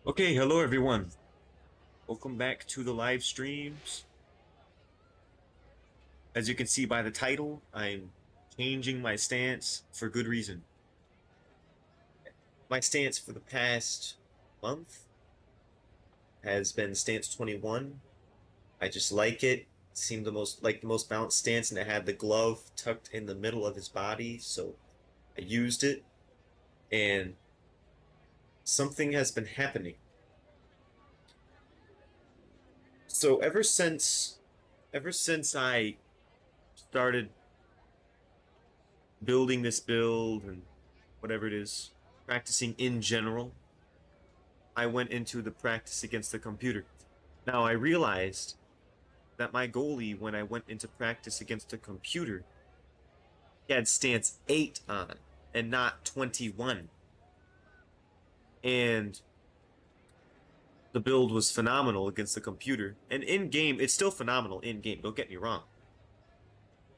Okay, hello everyone. Welcome back to the live streams. As you can see by the title, I'm changing my stance for good reason. My stance for the past month has been stance 21. I just like it. It seemed the most balanced stance, and it had the glove tucked in the middle of his body, so I used it, and something has been happening. So ever since I started building this build and whatever it is, practicing in general, I went into the practice against the computer. Now I realized that my goalie, when I went into practice against the computer, he had stance 8 on and not 21. And the build was phenomenal against the computer. And in game, it's still phenomenal in game, don't get me wrong.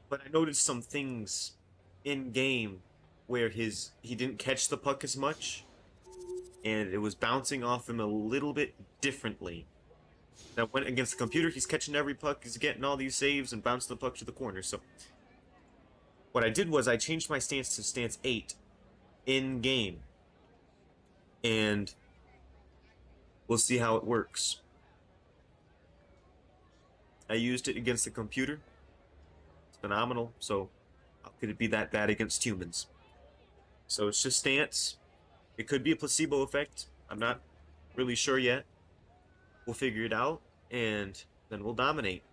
But I noticed some things in game where he didn't catch the puck as much, and it was bouncing off him a little bit differently. That went against the computer, he's catching every puck, he's getting all these saves and bouncing the puck to the corner. So what I did was I changed my stance to stance 8 in game, and we'll see how it works. I used it against the computer. It's phenomenal. So how could it be that bad against humans? So it's just stance. It could be a placebo effect. I'm not really sure yet. We'll figure it out, and then we'll dominate.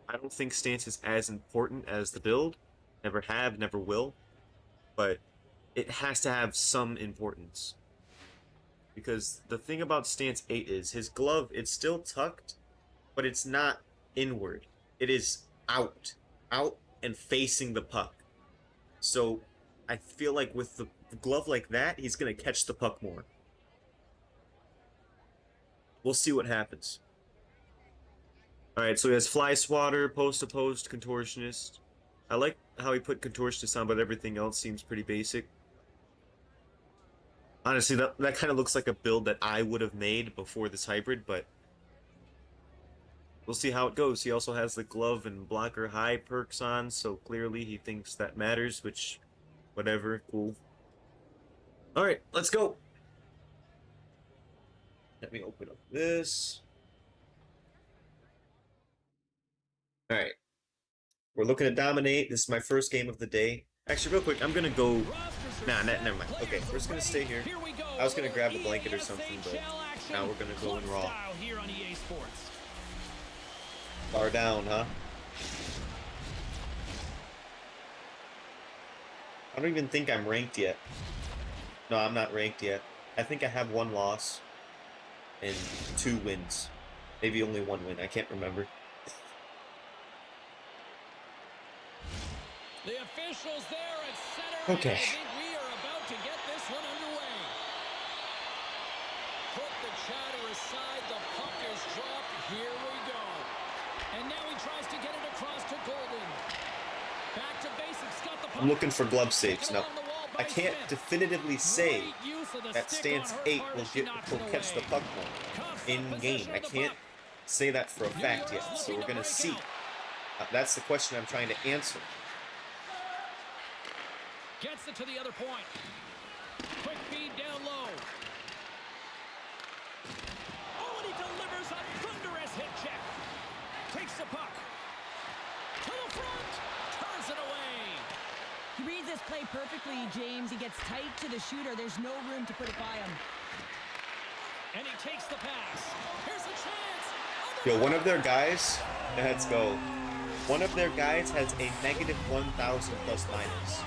I don't think stance is as important as the build. Never have, never will. But it has to have some importance. Because the thing about stance 8 is his glove, it's still tucked, but it's not inward. It is out. Out and facing the puck. So I feel like with the glove like that, he's going to catch the puck more. We'll see what happens. Alright, so he has Fly Swatter, Post to Post, Contortionist. I like how he put Contortionist on, but everything else seems pretty basic. Honestly, that kind of looks like a build that I would have made before this hybrid, but we'll see how it goes. He also has the glove and blocker high perks on, so clearly he thinks that matters, which, whatever, cool. Alright, let's go! Let me open up this. Alright. We're looking to dominate. This is my first game of the day. Actually, real quick, I'm gonna go... Nah, never mind. Okay, we're just gonna stay here. I was gonna grab a blanket or something, but now we're gonna go in raw. Far down, huh? I don't even think I'm ranked yet. No, I'm not ranked yet. I think I have 1 loss and 2 wins. Maybe only 1 win. I can't remember. The officials there at center. Okay. I think we are about to get this one underway. Put the chatter aside. The puck is dropped. Here we go. And now he tries to get it across to Golden. Back to basics. Got the puck. I'm looking for glove saves. Now, I can't definitively say that stance 8 will catch the puck more in game. I can't say that for a fact yet, so we're gonna see. That's the question I'm trying to answer. Gets it to the other point. Quick feed down low. Oh, and he delivers a thunderous hit check. Takes the puck. To the front. Turns it away. He reads this play perfectly, James. He gets tight to the shooter. There's no room to put it by him. And he takes the pass. Here's a chance. Yo, one of their guys, let's go. One of their guys has a negative 1,000 plus minus.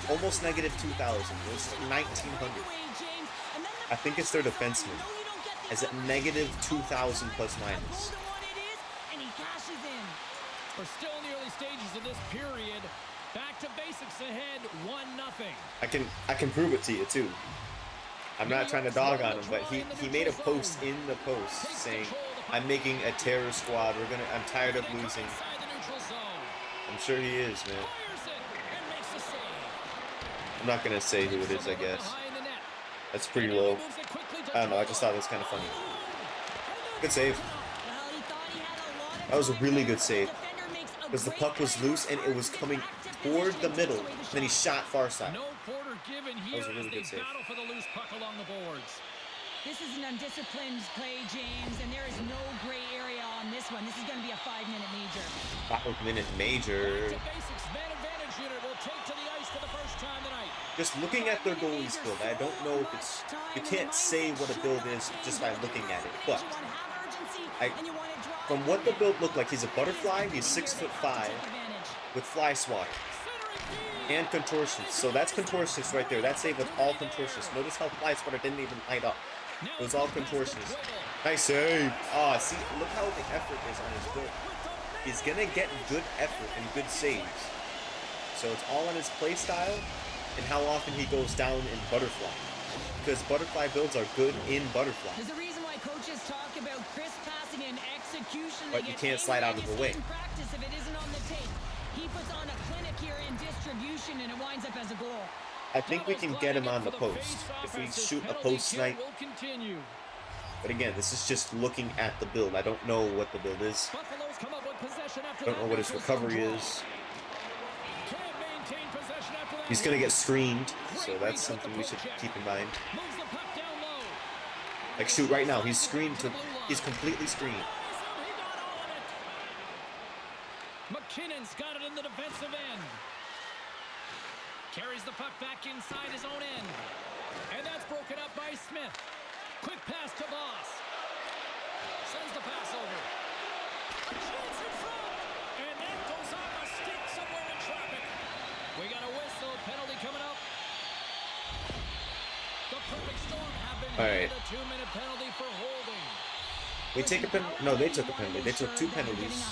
Almost negative 2,000. It was 1,900. I think it's their defenseman. Has a negative 2,000 plus minus. We're still in the early stages of this period. Back to basics ahead, 1-0. I can prove it to you too. I'm not trying to dog on him, but he made a post in the post saying, "I'm making a terror squad. I'm tired of losing." I'm sure he is, man. I'm not gonna say who it is, I guess. That's pretty low. I don't know, I just thought it was kind of funny. Good save. Well, he thought he had a lot of That was a time really there, good but save. the defender makes a Because the great puck was play loose and it was to coming back to toward the position and middle. takes away the And then he shot far side. No quarter given That here was a really as they good save. battle for the loose puck along the boards. This is an undisciplined play, James, and there is no gray area on this one. This is going to be a 5-minute major. 5-minute major. Back to basics. Man advantage unit will take to the ice for the first time tonight. Just looking at their goalie's build, I don't know if it's... You can't say what a build is just by looking at it, but... From what the build looked like, he's a butterfly, he's 6'5", with fly swatter. And contortionist. So that's contortionist right there. That save was all contortionist. Notice how fly swatter didn't even light up. It was all contortionist. Nice save. Ah, see, look how the effort is on his build. He's gonna get good effort and good saves. So it's all on his play style and how often he goes down in butterfly. Because butterfly builds are good in butterfly. There's a reason why coaches talk about crisp passing and execution. But you can't slide out of the way. Practice if it isn't on the tape. He puts on a clinic here in distribution, and it winds up as a goal. I think we can get him on the post if we shoot a post night. But again, this is just looking at the build. I don't know what the build is. I don't know what his recovery is. He's going to get screened, so that's something we should keep in mind. Like, shoot, right now, he's screened to... He's completely screened. McKinnon's got it in the defensive end. Carries the puck back inside his own end. And that's broken up by Smith. Quick pass to Boss. Sends the pass over. A chance in front. And that goes off a stick somewhere in traffic. We got a whistle. Penalty coming up. The perfect storm happened. All right. A 2-minute penalty for holding. We take a penalty. No, they took a penalty. They took 2 penalties.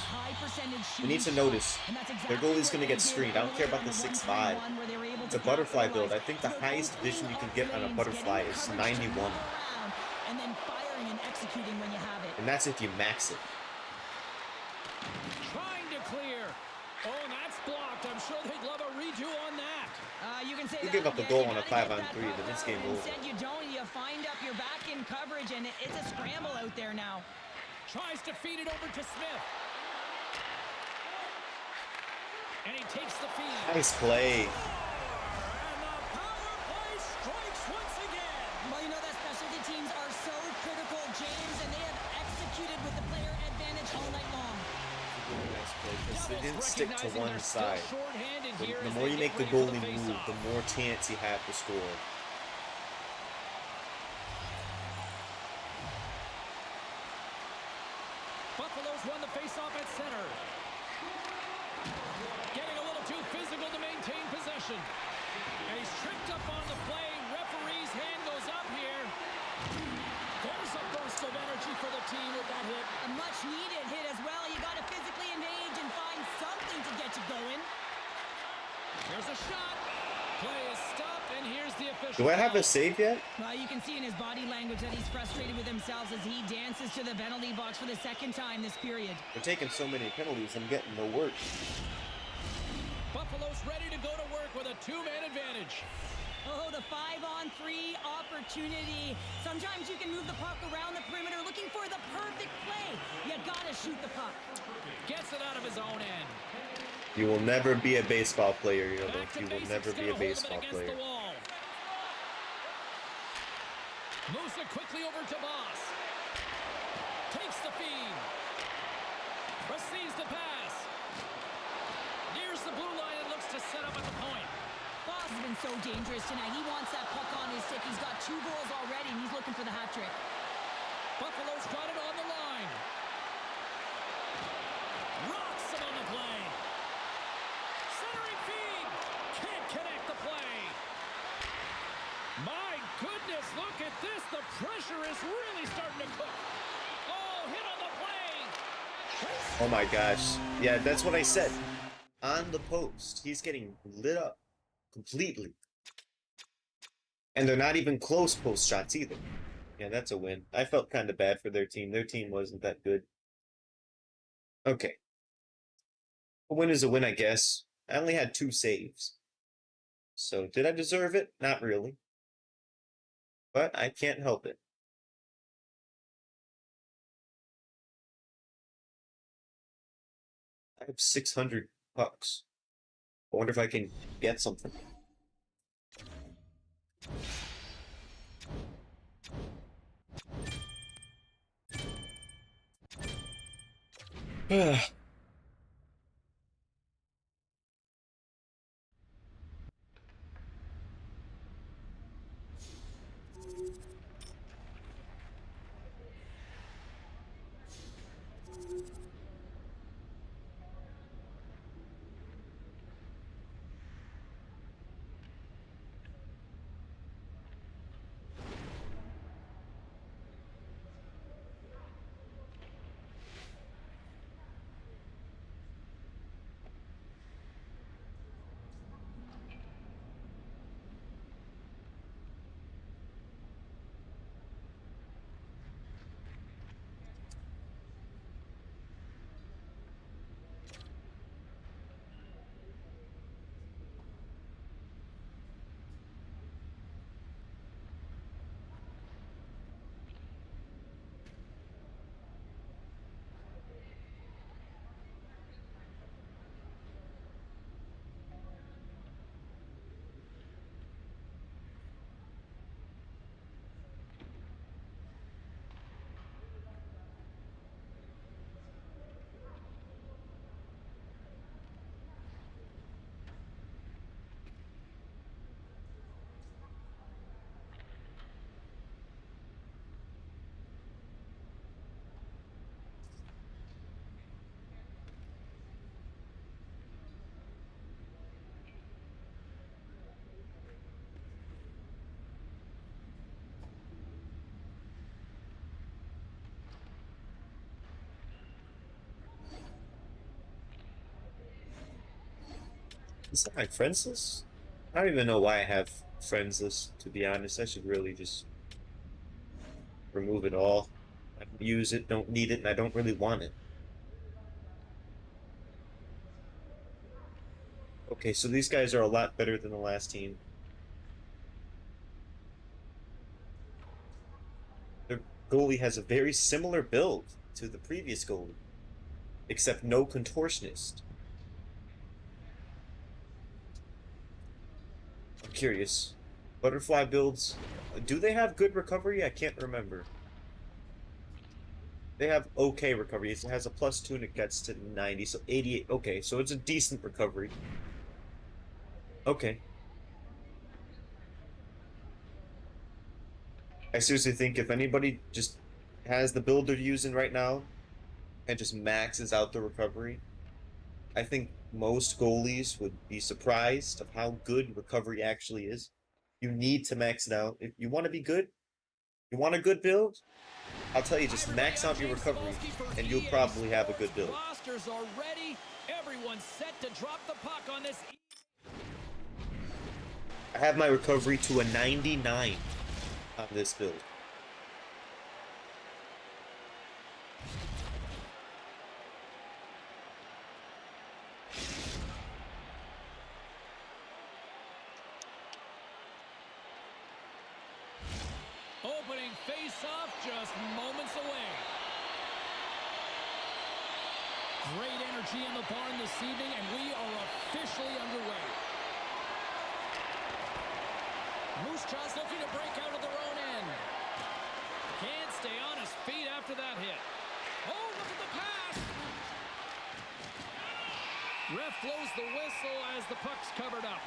We need to notice their goalie's going to get screened. I don't care about the 6'5". It's a butterfly build. I think the highest vision you can get on a butterfly is 91. And then firing and executing when you have it. And that's if you max it. Trying to clear. Oh, and that's blocked. I'm sure they'd love a redo on that. You can say You that give up a again. goal You on a gotta get 5-on-3, that then this puck game out. over. Instead, you don't. You find up your back in coverage, and it's a scramble out there now. Tries to feed it over to Smith. And he takes the feed. Nice play. And the power play strikes once again. Well, you know that specialty teams are so critical, James, and they have executed with the player advantage all night long. Nice play, because they didn't Devils stick to recognizing one they're still side. shorthanded here The as more they you get make the ready for goalie move, face-off. the more chance you have to score. Buffalo's won the face-off at center. Getting a little too physical to maintain possession. And he's tripped up on the play. Referee's hand goes up here. There's a burst of energy for the team with that hit. A much-needed hit as well. You got to physically engage and find something to get you going. Here's a shot. Play is stopped, and here's the official. Do I have a call. save yet? Well, you can see in his body language that he's frustrated with himself as he dances to the penalty box for the second time this period. We're taking so many penalties, I'm getting no work. Buffalo's ready to go to work with a 2-man advantage. Oh, the 5-on-3 opportunity. Sometimes you can move the puck around the perimeter looking for the perfect play. You gotta shoot the puck. Gets it out of his own end. You will never be a baseball player, you know, Back to you will basics, never be gonna a hold it baseball against player. the wall. Moves it quickly over to Boss. Takes the feed. Receives the pass. Nears the blue line and looks to set up at the point. Boss has been so dangerous tonight. He wants that puck on his stick. He's got 2 goals already, and he's looking for the hat trick. Buffalo's got it on the line. Rocks him on the play. Centering feed. Can't connect the play. My goodness, look at this. The pressure is really starting to cook. Oh, hit on the play. Oh my gosh. Yeah, that's what I said. On the post, he's getting lit up completely. And they're not even close post shots either. Yeah, that's a win. I felt kind of bad for their team. Their team wasn't that good. Okay. A win is a win, I guess. I only had 2 saves. So, did I deserve it? Not really. But I can't help it. I have 600 pucks. I wonder if I can get something. Is that my friends list? I don't even know why I have friends list, to be honest. I should really just remove it all. I don't use it, don't need it, and I don't really want it. Okay, so these guys are a lot better than the last team. The goalie has a very similar build to the previous goalie, except no contortionist. I'm curious. Butterfly builds, do they have good recovery? I can't remember. They have okay recovery. It has a +2 and it gets to 90, so 88. Okay, so it's a decent recovery. Okay. I seriously think if anybody just has the build they're using right now and just maxes out the recovery, I think most goalies would be surprised of how good recovery actually is. You need to max it out. If you want to be good, you want a good build, I'll tell you, just max out your recovery, and you'll probably have a good build. Rosters are ready. Everyone's set to drop the puck on this. I have my recovery to a 99 on this build. Opening face-off just moments away. Great energy in the barn this evening, and we are officially underway. Moose Jaw's looking to break out of their own end. Can't stay on his feet after that hit. Oh, look at the pass! Ref blows the whistle as the puck's covered up.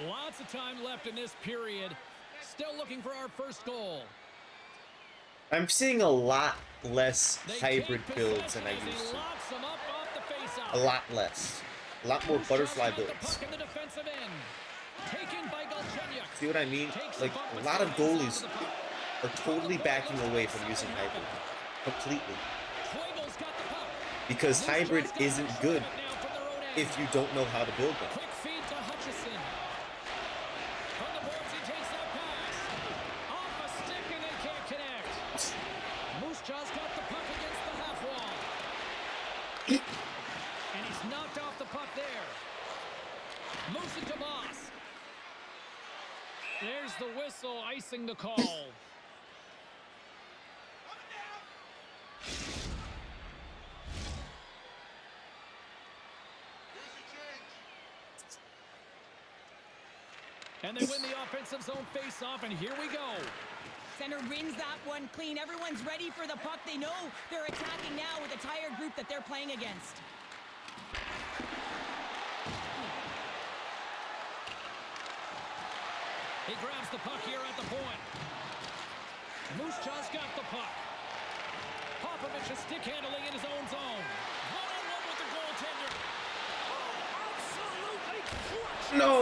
Lots of time left in this period. Still looking for our first goal. I'm seeing a lot less hybrid builds than I used to. A lot less. A lot more butterfly builds. See what I mean? Like, a lot of goalies are totally backing away from using hybrid. Completely. Because hybrid isn't good if you don't know how to build them. And he's knocked off the puck there. Moves it to Boss. There's the whistle, icing the call. And they win the offensive zone face-off, and here we go. Center wins that one clean. Everyone's ready for the puck. They know they're attacking now with a tired group that they're playing against. He grabs the puck here at the point. Moose Jaw's got the puck. Popovich is stick handling in his own zone. One-on-one with the goaltender. Oh, absolutely clutch. No!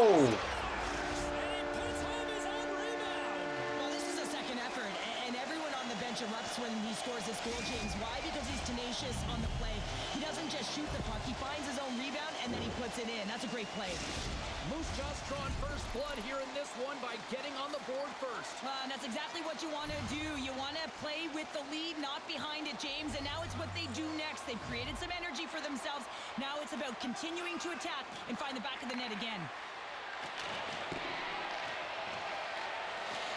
And he puts home his own rebound. Well, this is a second effort, and everyone on the bench erupts when he scores this goal, James. Why? Because he's tenacious on the play. He doesn't just shoot the puck. He finds his own rebound, and then he puts it in. That's a great play. Moose Jaw's drawing first blood here in this one by getting on the board first. And that's exactly what you want to do. You want to play with the lead, not behind it, James. And now it's what they do next. They've created some energy for themselves. Now it's about continuing to attack and find the back of the net again.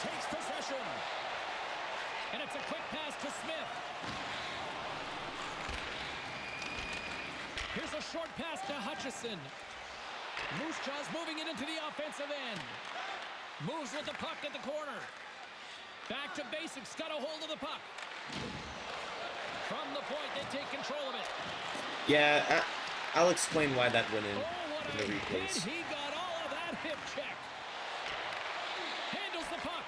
Takes possession. And it's a quick pass to Smith. Here's a short pass to Hutchison. Moose Jaw's moving it into the offensive end. Moves with the puck at the corner. Back to basics, got a hold of the puck. From the point, they take control of it. Yeah, I'll explain why that went in What the a replays. hit. He got all of that hip check. Handles the puck.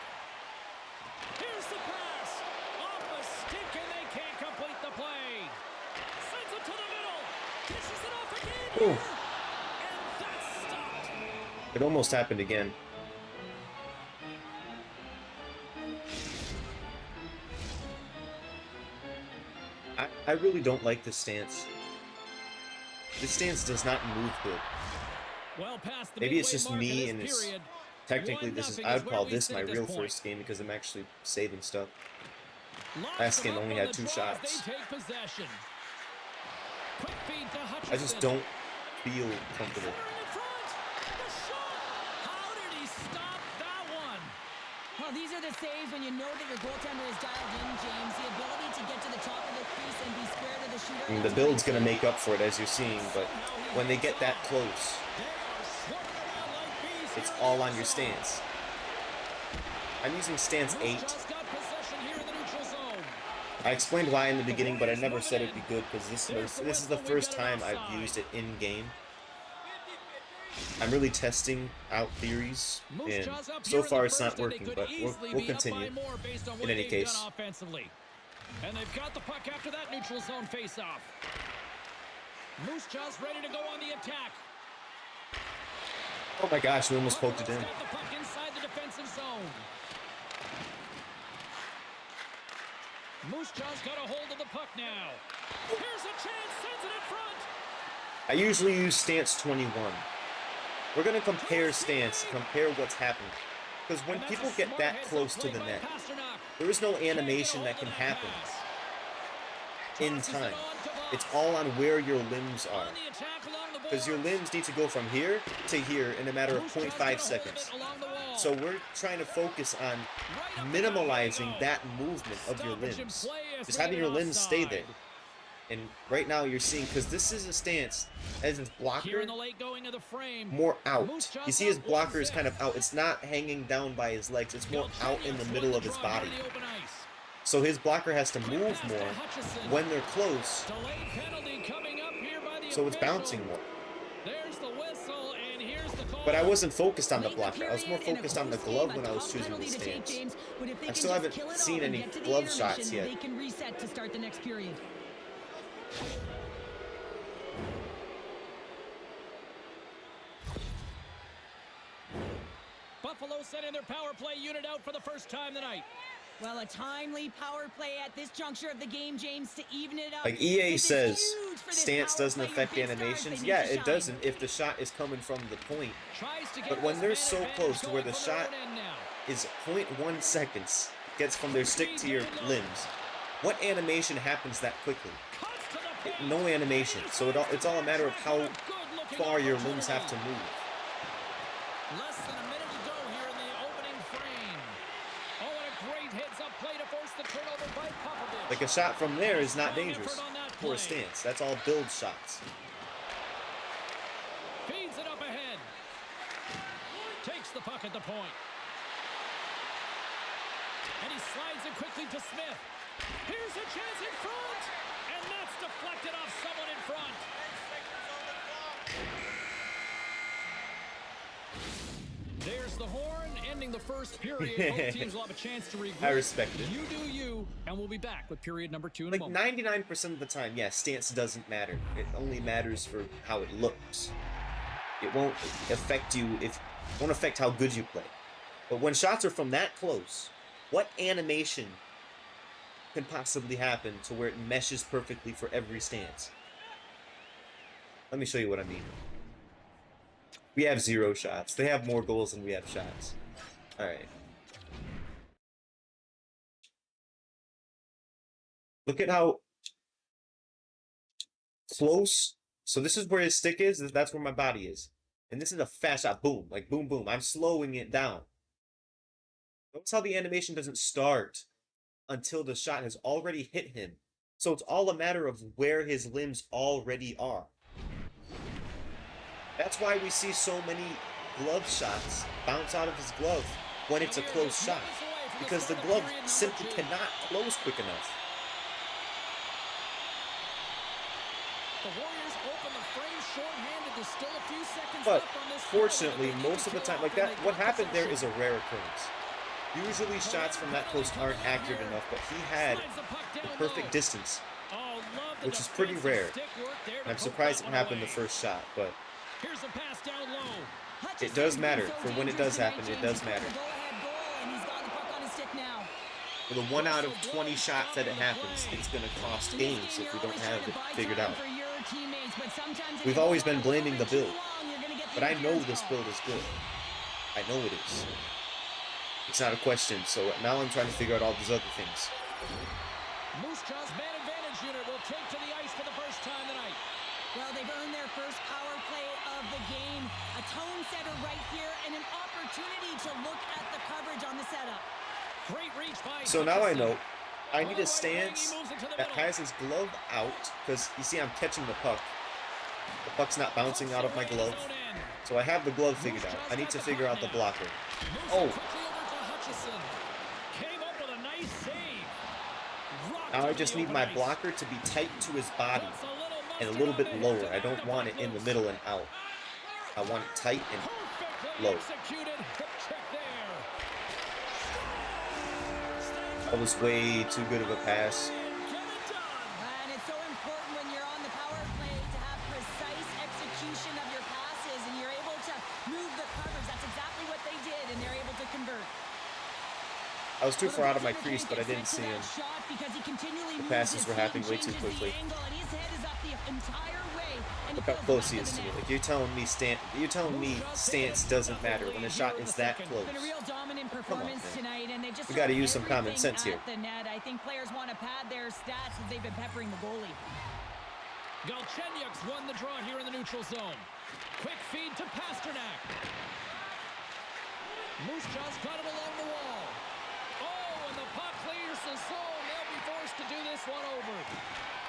Here's the pass. Off a stick, and they can't complete the play. Sends it to the middle. Dishes it off again. Ooh. And that's stopped. It almost happened again. I really don't like this stance. This stance does not move good. Well past the Maybe it's midway just mark of me this and it's period. technically this is 1-0 I'd where call we this sit my at this real point. first game because I'm actually saving stuff. Locks Last them game up only on had the 2 draw as shots. They take possession. Quick feed to Hutchison. I just don't feel comfortable. Centering in front. The shot. How did he stop that one? Well, these are the saves when you know that your goaltender is dialed in, James. The ability to get to the top of the crease and be square to the shooter. I mean, the build's going to make up for it, as you're seeing, but when they get that close, They are swarming around like bees it's here in all the on your neutral zone. stance. I'm using stance Moose 8. Jaw's got possession here in the neutral zone. I explained why in the beginning, but I never said it'd be good because this is the first time I've used it in-game. I'm really testing out theories, and so far it's not working, but we'll continue in any case. And they've got the puck after that neutral zone face-off. Moose Jaw's ready to go on the attack. Oh my gosh, we almost poked it in. Got the puck inside the defensive zone. Moose Jaw's got a hold of the puck now. Here's a chance, sends it in front. I usually use stance 21. We're going to compare stance, compare what's happening. Because when people get that close to the net, there is no animation that can happen in time. It's all on where your limbs are. Because your limbs need to go from here to here in a matter of 0.5 seconds. So we're trying to focus on minimalizing that movement of your limbs. Just having your limbs stay there. And right now you're seeing, because this is a stance, as his blocker, more out. You see his blocker is kind of out. It's not hanging down by his legs. It's more out in the middle of his body. So his blocker has to move more when they're close. So it's bouncing more. But I wasn't focused on the blocker. I was more focused on the glove when I was choosing the stance. I still haven't seen any glove shots yet. They can reset to start the next period. Buffalo sending their power play unit out for the first time tonight. Well, a timely power play at this juncture of the game, James, to even it up. Like EA This is says, huge for this stance power doesn't play. Your affect big stars, animations. they need Yeah, to it shine. doesn't if the shot is coming from the point. Tries to get But when this they're man so advantage close to where going the from their shot own end now. is 0.1 seconds, gets from their stick to your limbs, what animation happens that quickly? Cuts to the paint. No animation. So it's all a matter of how far your limbs have to move. Less than a minute to go here in the opening frame. Oh, and a great heads-up play to force the turnover by Popovich. Like a shot from there is not Strong dangerous effort on that for play. a stance. That's all build shots. Feeds it up ahead. Takes the puck at the point. And he slides it quickly to Smith. Here's a chance in front. And that's deflected off someone in front. There's the horn, ending the first period. Both teams will have a chance to regroup. I respect it. You do you, and we'll be back with period number 2 in a Like moment. 99% of the time, yeah, stance doesn't matter. It only matters for how it looks. It won't affect you it won't affect how good you play. But when shots are from that close, what animation can possibly happen to where it meshes perfectly for every stance? Let me show you what I mean. We have 0 shots. They have more goals than we have shots. Alright. Look at how close. So this is where his stick is. That's where my body is. And this is a fast shot. Boom. Like boom, boom. I'm slowing it down. Notice how the animation doesn't start until the shot has already hit him. So it's all a matter of where his limbs already are. That's why we see so many glove shots bounce out of his glove when it's a close shot. Because the glove simply cannot close quick enough. The Warriors open the frame short-handed. There's still a few seconds But left on this. fortunately, most of the time, like that, what happened there is a rare occurrence. Usually shots from that close aren't accurate enough, but he had the perfect distance, which is pretty rare. And I'm surprised it happened the first shot, but it does matter. For when it does happen, it does matter. For the 1 out of 20 shots that it happens, it's going to cost games if we don't have it figured out. We've always been blaming the build, but I know this build is good. I know it is. It's not a question, so now I'm trying to figure out all these other things. Moose Jaw's man advantage unit will take to the ice for the first time tonight. Well, they've earned their first power play of the game. A tone setter right here and an opportunity to look at the coverage on the setup. Great reach by So now I know I need a stance that has his glove out, because you see I'm catching the puck. The puck's not bouncing out of my glove. So I have the glove figured out. I need to figure out the blocker. Oh! Now I just need my blocker to be tight to his body and a little bit lower. I don't want it in the middle and out. I want it tight and low. That was way too good of a pass. And it's so important when you're on the power play to have precise execution of your passes, and you're able to move the coverage. That's exactly what they did, and they're able to convert. I was too far out of my crease, but I didn't see him. The passes were happening way too quickly. Look how close he is to me. Like you're telling me stance doesn't matter when a shot is that close. Come on, man. We got to use some common sense here. I think players want to pad their stats as they've been peppering the goalie. Galchenyuk's won the draw here in the neutral zone. Quick feed to Pasternak. Moose Jaw's got it along the wall. Oh, and the puck clears the zone. They'll be forced to do this one over.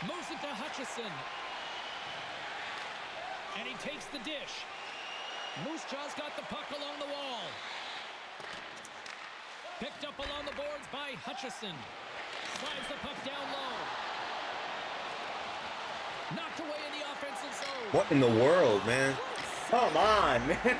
Moves it to Hutchison. And he takes the dish. Moose Jaw's got the puck along the wall. Picked up along the boards by Hutchison. Slides the puck down low. Knocked away in the offensive zone. What in the world, man? Come on, man.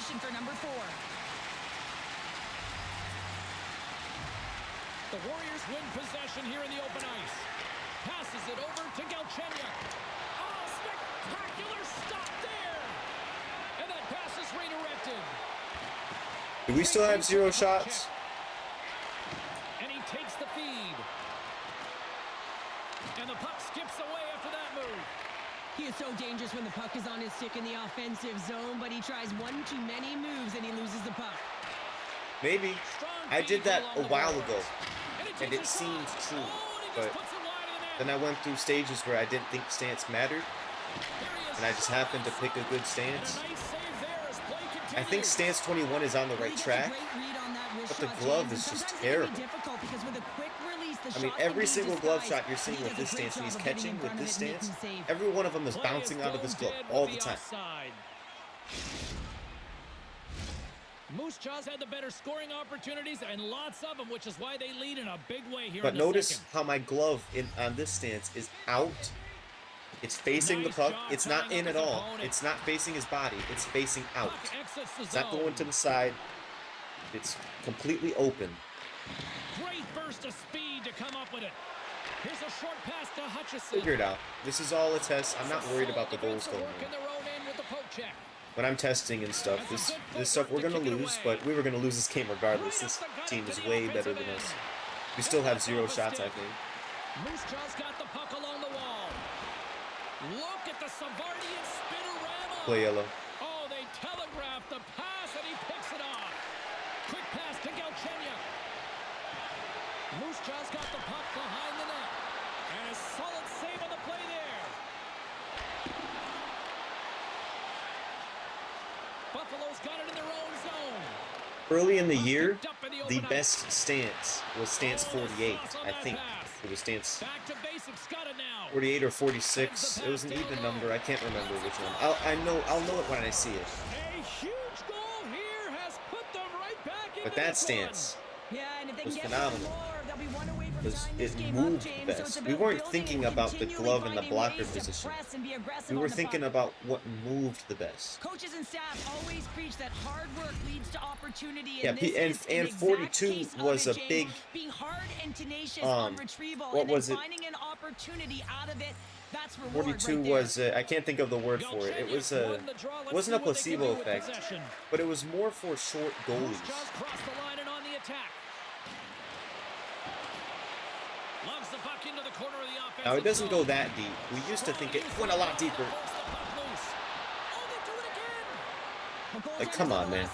For number 4. The Warriors win possession here in the open ice. Passes it over to Galchenyuk. Oh, spectacular stop there! And that pass is redirected. Do we still have 0 shots? And he takes the feed. And the puck skips away after that move. He is so dangerous when the puck is on his stick in the offensive zone, but he tries one too many moves and he loses the puck. Maybe. I did that a while ago, and it seemed true, but then I went through stages where I didn't think stance mattered, and I just happened to pick a good stance. I think stance 21 is on the right track, this But the shot, glove James, is and just sometimes it can terrible. be difficult because with a quick release, the I mean, shot every can be single glove disguised. shot you're seeing He with does this a great stance, when he's job of getting catching in with front of this it and stance, making save. every one of them is Play bouncing out of this glove dead all with the time. offside. Moose Jaws had the better scoring opportunities and lots of them, which is why they lead in a big way here But in the notice second. how my glove on this stance is out. It's facing the puck. It's not in at all. It's not facing his body. It's facing out. Puck exits the It's not zone. going to the side. It's completely open. Great burst of speed to come up with it. Here's a short pass to Hutchison. Figure it out. This is all a test. I'm not worried about the goals going in in. their own end with the poke check. When I'm testing and stuff, this stuff we're gonna lose, but we were gonna lose this game regardless. This team is way better than us. We still have 0 shots, I think. Moose Jaw's got the puck along the wall. Look at the Savardian spinorama. Play yellow. Oh, they telegraphed the pass and he picks it off. Quick pass to Galchenyuk. Moose Jaw's got the puck behind the net. And a solid save on the play there. Buffalo's got it in their own zone. Early in the year, the best stance was stance 48, I think. It was stance Back to basics, got it now. 48 or 46. It was an even number. I can't remember which one. I'll know it when I see it. A huge goal here has put them right back into But that this stance Yeah, and if they was can get one phenomenal. more, they'll be one away from Because tying this it game up, moved James. best. So it's We about weren't building thinking and about the continually glove and the finding blocker ways to position. press and be aggressive We on were the thinking puck. about what moved the best. Coaches and staff always preach that hard work leads to opportunity. Yeah, And this is an and exact 42 case of was it, a James. big, Being hard and tenacious on retrieval, what and then was it? finding an opportunity out of it. That's reward 42 right there. was, I can't think of the word for it. It was a, wasn't a placebo effect, but it was more for short goalies. Just crossed the line and on the attack. Loves the puck into the corner of the offensive Now, it doesn't go zone. that deep. We used to think it went a lot deeper. Like, come on, man.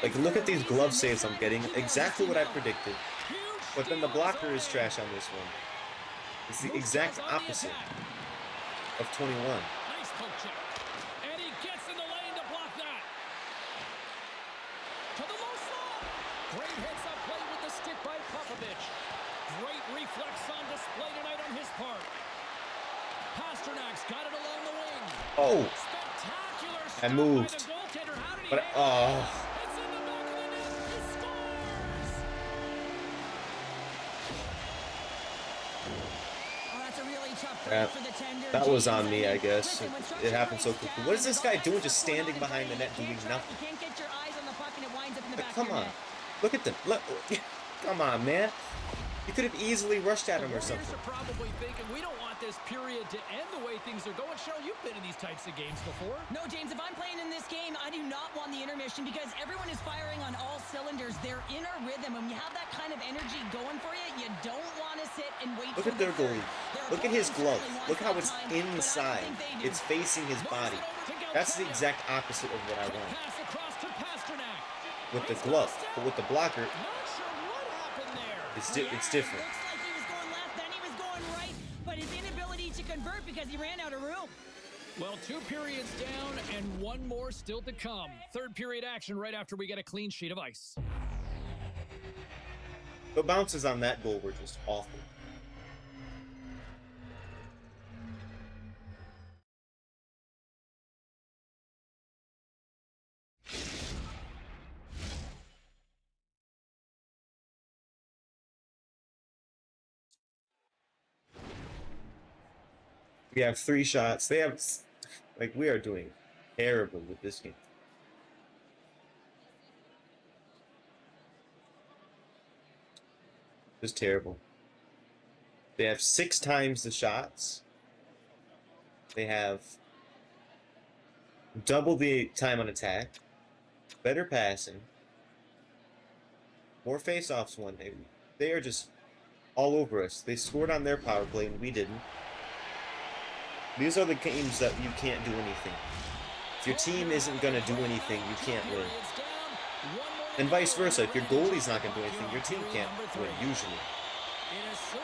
Like, look at these glove saves I'm getting. Exactly what I predicted. But then the blocker is trash on this one. It's the exact opposite of 21. Nice poke check. And he gets in the lane to block that. To the low slot. Great heads-up play with the stick by Popovich. Great reflex on display tonight on his part. Pasternak's got it along the wing. Oh, Spectacular I stop moved. by the goaltender. How did he But, handle oh. it? It's in the back of the net. He scores. Oh, that's a really tough Yeah, break for the tender, that was James. on me, I guess. Listen, when It structure happened so breaks quickly. down, What is this guy there's doing, always just stuff going standing on in behind the play. net You doing can't track, nothing? You can't get your eyes on the puck and it winds up in the But back come of your on. net. Look at them. Look, come on, man. You could have easily rushed at him or Warriors something. are probably thinking, we don't want this period to end the way things are going. Cheryl, you've been in these types of games before. No, James, if I'm playing in this game, I do not want the intermission because everyone is firing on all cylinders. They're in a rhythm. And when you have that kind of energy going for you, you don't want to sit and wait Look for at their the goalie. third. Look at his glove. Look how it's But I don't inside. think they do. It's facing his body. That's the exact opposite of what I want. Pass across to Pasternak. With the glove, but with the blocker, Not sure what happened there. it's Yeah, different. Looks like he was going left, then he was going right, but his inability to convert because he ran out of room. Well, 2 periods down and 1 more still to come. Third period action right after we get a clean sheet of ice. The bounces on that goal were just awful. We have 3 shots. They have, like, we are doing terrible with this game. Just terrible. They have 6 times the shots. They have double the time on attack. Better passing. More face-offs won. They are just all over us. They scored on their power play and we didn't. These are the games that you can't do anything. If your team isn't going to do anything, you can't win. And vice versa. If your goalie's not going to do anything, your team can't win, usually.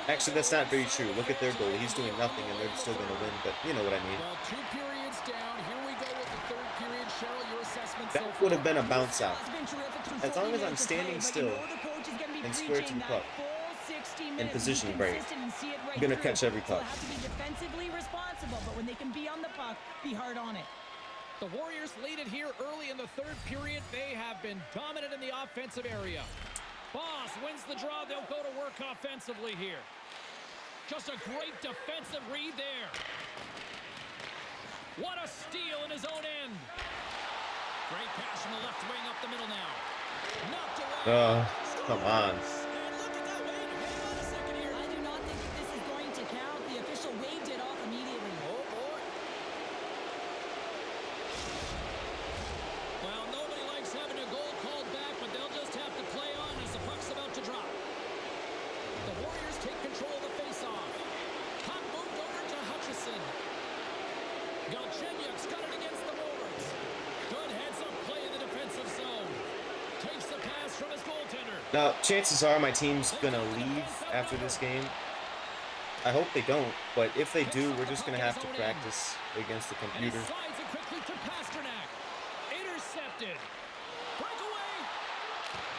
Actually, that's not very true. Look at their goalie. He's doing nothing, and they're still going to win, but you know what I mean. Well, 2 periods down. Here we go with the third period. Cheryl, your assessment so That far. would have been a bounce out. It's been terrific through As long 40 as I'm minutes of standing play, but still, you know the and square to the puck. And position break. Right, You're gonna catch every puck. So have to be defensively responsible, but when they can be on the puck, be hard on it. The Warriors lead it here early in the third period. They have been dominant in the offensive area. Boss wins the draw. They'll go to work offensively here. Just a great defensive read there. What a steal in his own end. Great pass from the left wing up the middle now. Knocked away. Come on. And look at that wave. Hang on a second here. I do not think that this is going to count. The official waved it off immediately. Oh, boy. Well, nobody likes having a goal called back, but they'll just have to play on as the puck's about to drop. The Warriors take control of the faceoff. Puck moved over to Hutchison. Galchenyuk's got it against the boards. Good heads-up play in the defensive zone. Takes the pass from his goaltender. Now, chances are my team's gonna leave after this game. I hope they don't, but if they do, we're just gonna have to practice against the And he computer. slides it quickly to Pasternak. Intercepted. Breakaway.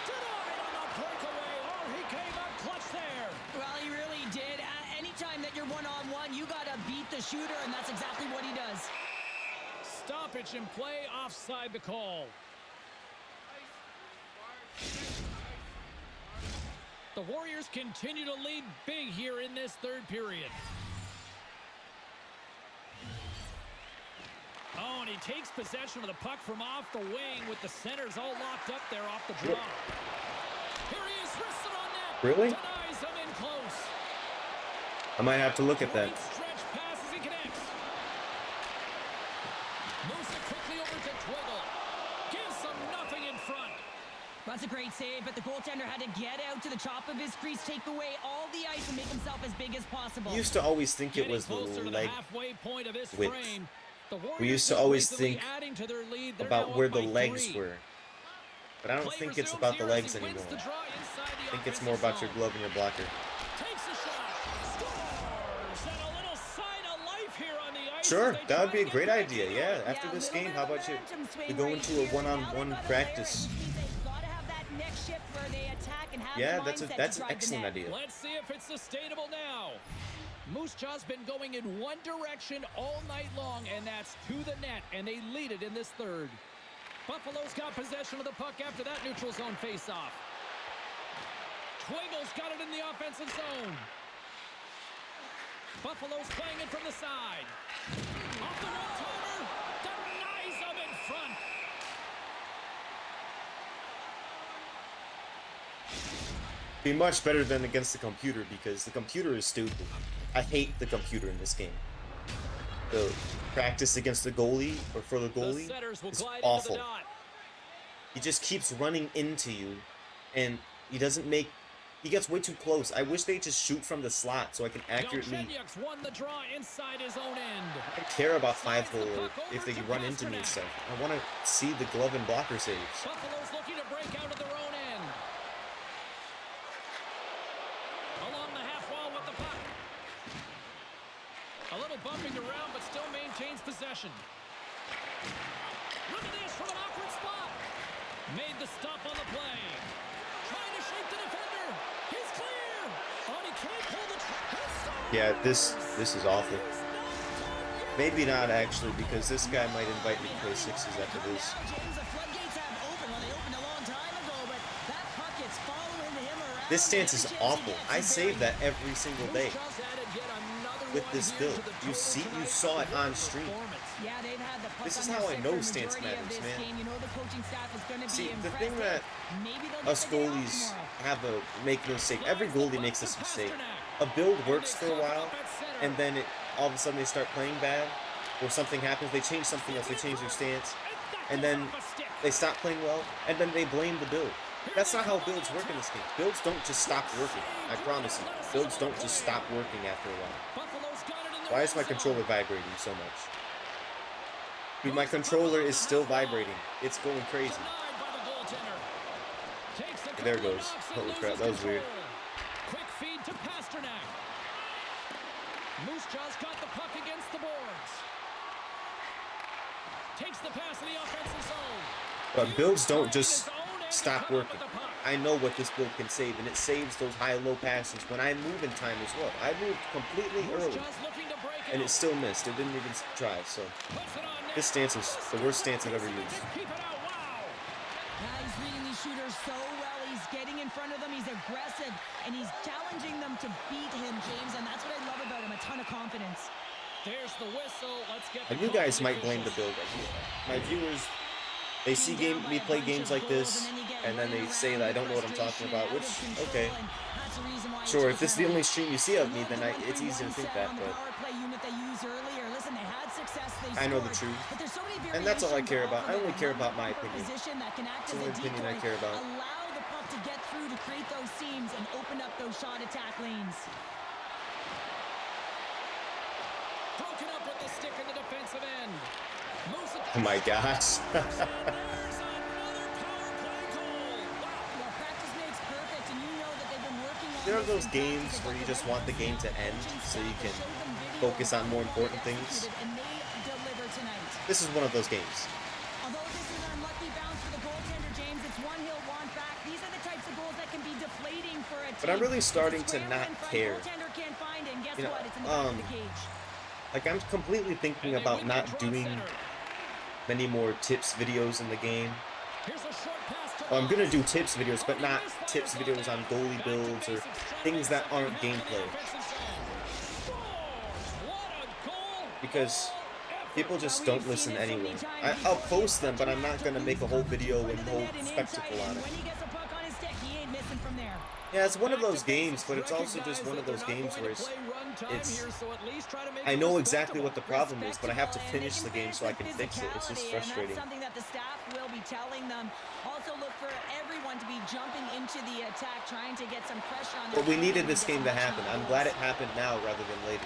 Denied on the breakaway. Oh, he came up clutch there. Well, he really did. Anytime that you're one-on-one, you got to beat the shooter, and that's exactly what he does. Stoppage in play, offside the call. The Warriors continue to lead big here in this third period. Oh, and he takes possession of the puck from off the wing with the centers all locked up there off the draw. Here he is, wristed on net. Really? Denies him in close. I might have to look at that. Great stretch pass as he connects. Moves it quickly over to Twiggle. Gives him nothing in front. That's a great save, but the goaltender had to get out to the top of his crease, take away all the ice, and make himself as big as possible. We used to always think it Getting was the closer to leg halfway point of this width. frame. The Warriors We used to just always recently think adding to their lead. They're about now where up the by legs 3. were. But I don't Play think it's resumes about the here as legs he wins anymore. the draw inside the I think it's offensive more about your zone. glove and your blocker. Takes a shot. Scores! And a little sign of life here on the ice. Sure, as they that would try be to a great get back idea. into Yeah, it. after this little game, bit how of about you momentum swing we go right into a here. Now one-on-one they've got a practice? layer, which means they've got to have that next shift where they attack and have Yeah, the that's mindset to an drive the excellent net. idea. Let's see if it's sustainable now. Moose Jaw's been going in one direction all night long, and that's to the net, and they lead it in this third. Buffalo's got possession of the puck after that neutral zone faceoff. Twiggle's got it in the offensive zone. Buffalo's playing it from the side. Off the one-timer, denies them in front. Be much better than against the computer because the computer is stupid. I hate the computer in this game. The practice against the goalie or for the The goalie setters will is glide into awful. the dot. He just keeps running into you, and he doesn't make. He gets way too close. I wish they just shoot from the slot so I can accurately. Galchenyuk's won the draw inside his own end. I don't care about 5-hole or if they run into me and stuff. I want to see the glove and blocker saves. Buffalo's looking to break out of their own end. Along the half wall with the puck. A little bumping around, but still maintains possession. Look at this from an awkward spot. Made the stop on the play. Trying to shake the defender. He's clear. Oh, he can't pull the Yeah, this is awful. Maybe not actually, because this guy might invite me to play sixes after this. Now, James, the floodgates have opened. Well, they opened a long time ago, but that puck gets following him around. This stance is Every chance he awful. gets, I he's save buried. that every single day with this build. You saw it on stream. Yeah, they've had the puck This is on how their I stick know for stance majority of matters, this man. game. You know the coaching staff is going to See, be the impressed. thing that Maybe they'll us get the day off goalies tomorrow. have a make a mistake. Every goalie makes this mistake. A build works for a while, and then all of a sudden they start playing bad, or something happens. They change something else. They change their stance, and then they stop playing well, and then they blame the build. That's not how builds work in this game. Builds don't just stop working. I promise you. Builds don't just stop working after a while. Why is my controller vibrating so much? Dude, my controller is still vibrating. It's going crazy. There it goes. Holy crap, that was weird. Quick feed to Pasternak. Moose Jaw's got the puck against the boards. Takes the pass in the offensive zone. But builds don't just stop working. I know what this build can save, and it saves those high-low passes when I move in time as well. I moved completely early, and it still missed. It didn't even try, so this stance is the worst stance I've ever used. He's reading these shooters so well. He's getting in front of them. He's aggressive, and he's challenging them to beat him, James, and that's what I love about him, a ton of confidence. There's the whistle. Let's get And you guys might blame the build. My viewers, they see me play games like this, and then they say that I don't know what I'm talking about, which, okay. Sure, if this is the only stream you see of me, then it's easy to think that, but I know the truth. And that's all I care about. I only care about my opinion. It's the only opinion I care about. Allow the puck to get through to create those seams and open up those shot attack lanes. Broken up with the stick in the defensive end. Oh my gosh. There are those games where you just want the game to end so you can focus on more important things. This is one of those games. Although this is an unlucky bounce for the goaltender, James, it's one he'll want back. These are the types of goals that can be deflating for a team. But I'm really starting to not care. You know, like I'm completely thinking about not doing many more tips videos in the game. I'm gonna do tips videos, but not tips videos on goalie builds or things that aren't gameplay. Because people just don't listen anyway. I'll post them, but I'm not gonna make a whole video and whole spectacle on it. Yeah, it's one of those games, but it's also just one of those games where it's I know exactly what the problem is, but I have to finish the game so I can fix it. It's just frustrating. Something that the staff will be telling them. Also look for everyone to be jumping into the attack, trying to get some pressure on. But we needed this game to happen. I'm glad it happened now rather than later.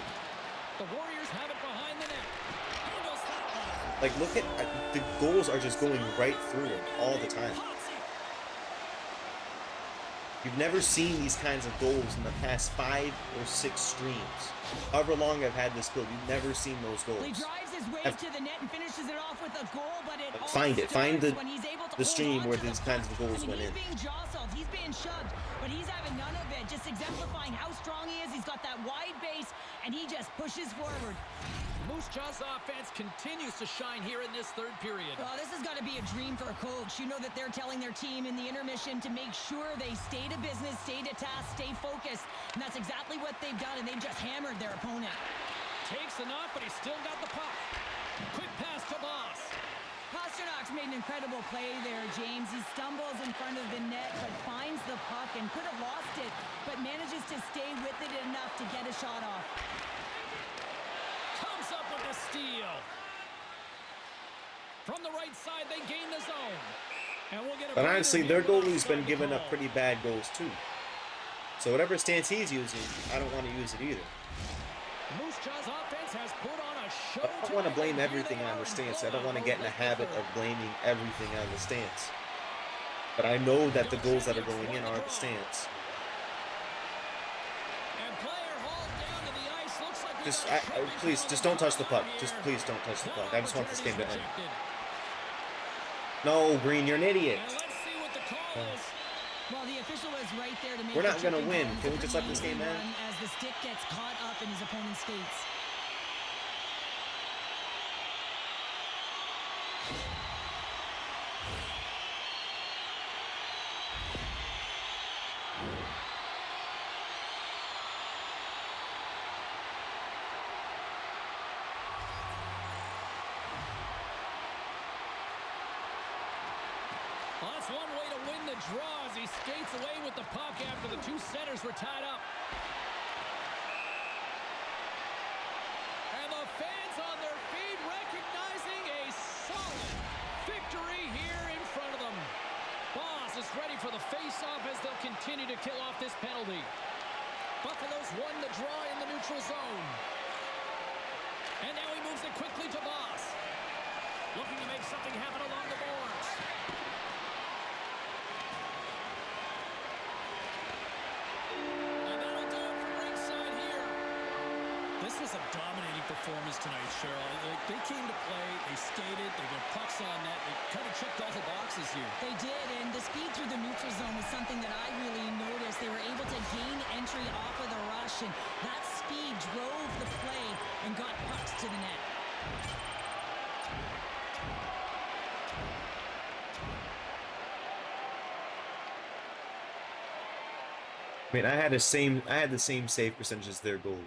The Warriors have it behind the net. Like, look at the goals are just going right through it all the time. You've never seen these kinds of goals in the past 5 or 6 streams. However long I've had this build, you've never seen those goals. He drives his way to the net and finishes it off with a goal, but it find the stream where these kinds of goals went in. He's being jostled, he's being shoved, but he's having none of it. Just exemplifying how strong he is. He's got that wide base, and he just pushes forward. Moose Jaw's offense continues to shine here in this third period. Well, this has got to be a dream for a coach. You know that they're telling their team in the intermission to make sure they stay to business, stay to task, stay focused. And that's exactly what they've done, and they've just hammered their opponent. Takes the knock, but he's still got the puck. Quick pass to Boss. Pasternak's made an incredible play there, James. He stumbles in front of the net, but finds the puck and could have lost it, but manages to stay with it enough to get a shot off. Comes up with the steal. From the right side, they gain the zone. And we'll get but honestly, their goalie's been giving up pretty bad goals too. So whatever stance he's using, I don't want to use it either. Moose Jaw's offense has put on a show. I don't want to blame everything on the stance. I don't want to get in the habit of blaming everything on the stance. But I know that the goals that are going in are the stance. Just, please, just don't touch the puck. Just please don't touch the puck. I just want this game to end. No, Green, you're an idiot. Well, the official is right there to make. We're not gonna win. Can we just let this game end? As the stick gets caught up in his opponent's skates. Well, that's one way to win the draw as he skates away with the puck after the two centers were tied up. And the fans on their feet recognizing a solid victory here in front of them. Boss is ready for the face-off as they'll continue to kill off this penalty. Buffalo's won the draw in the neutral zone. And now he moves it quickly to Boss. Looking to make something happen along the boards. This was a dominating performance tonight, Cheryl. Like, they came to play, they skated, they got pucks on net, they kind of checked all the boxes here. They did, and the speed through the neutral zone was something that I really noticed. They were able to gain entry off of the rush, and that speed drove the play and got pucks to the net. I mean, I had the same save percentage as their goalie.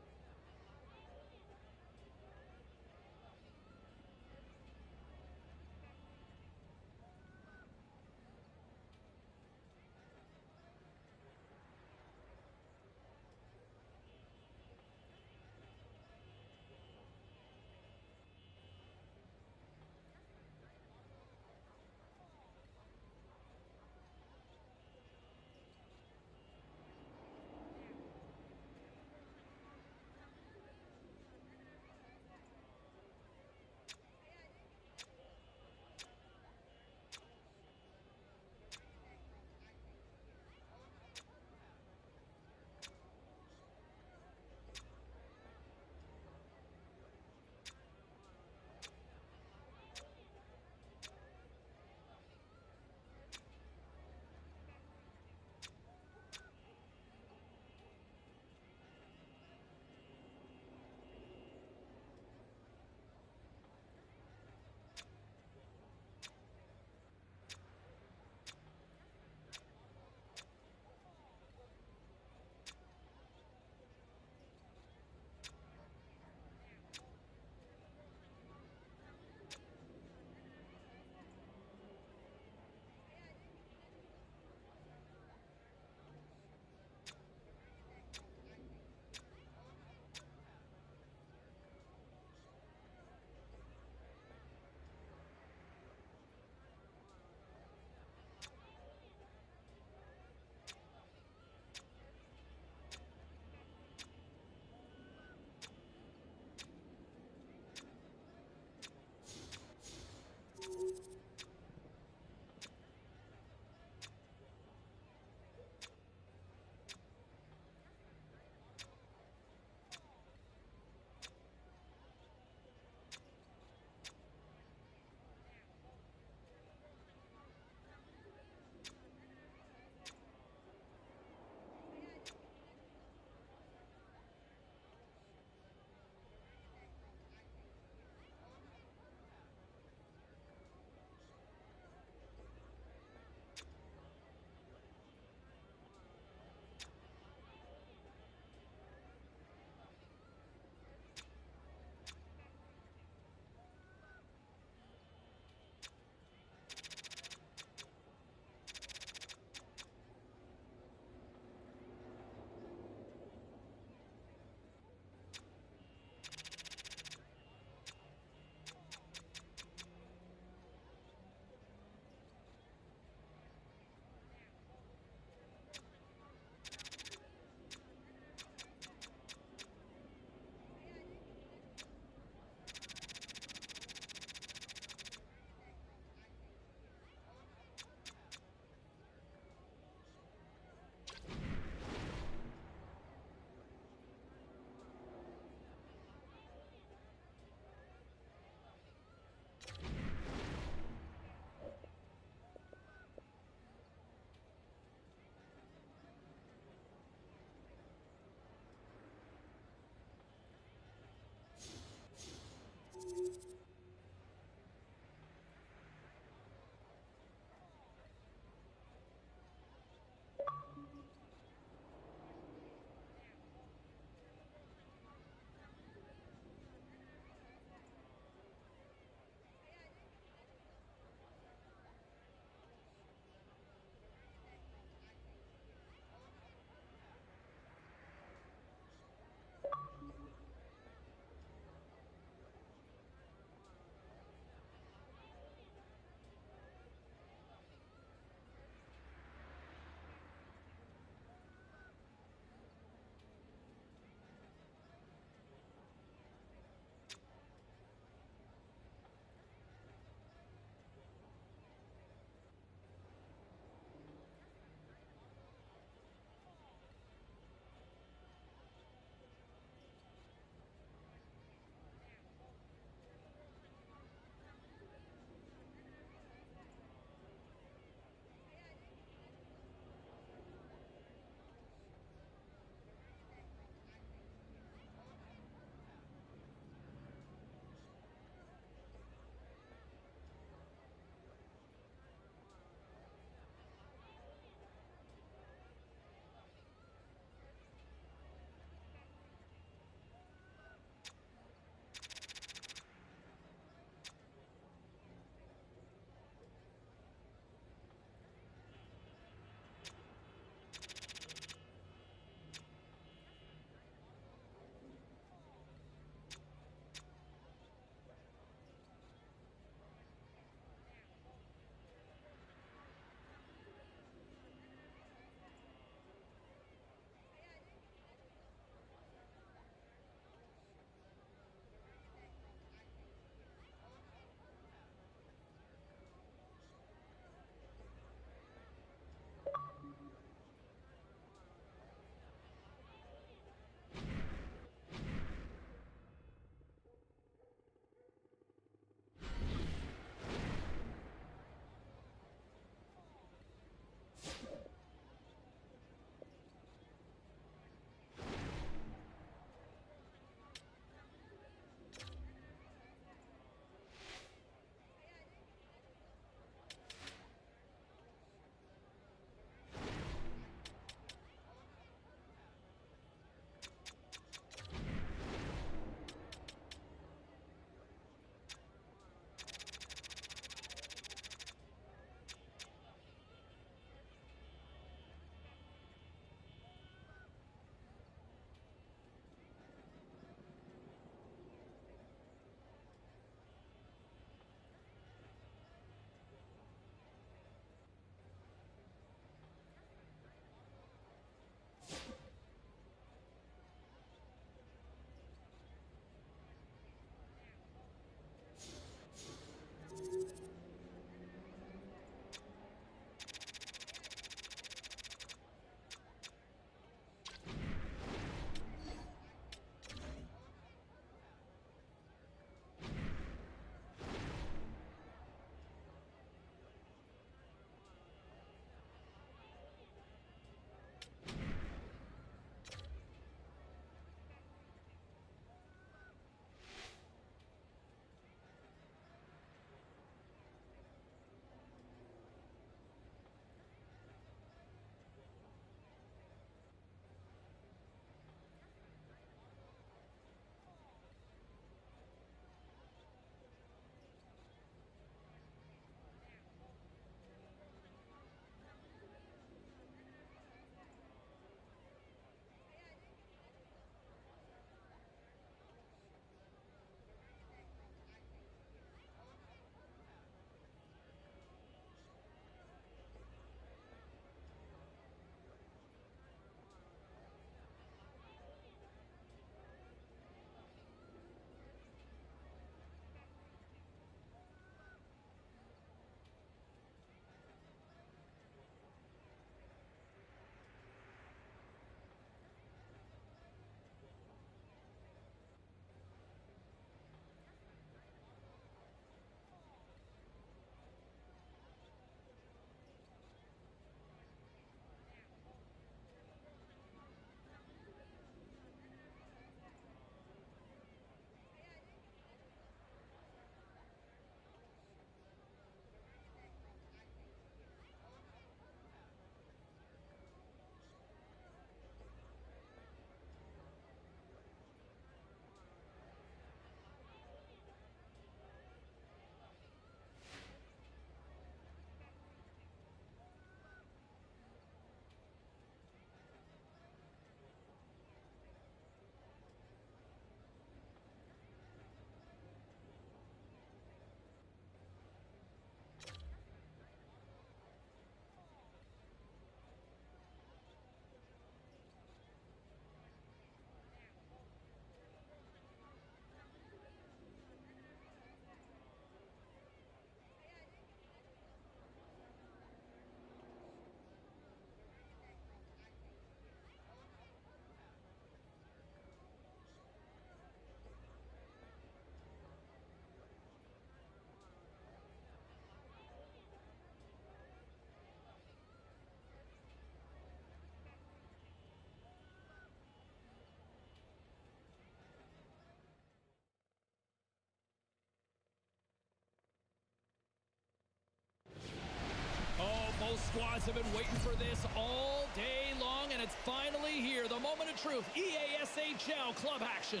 crowds have been waiting for this all day long, and it's finally here. The moment of truth. EASHL club action.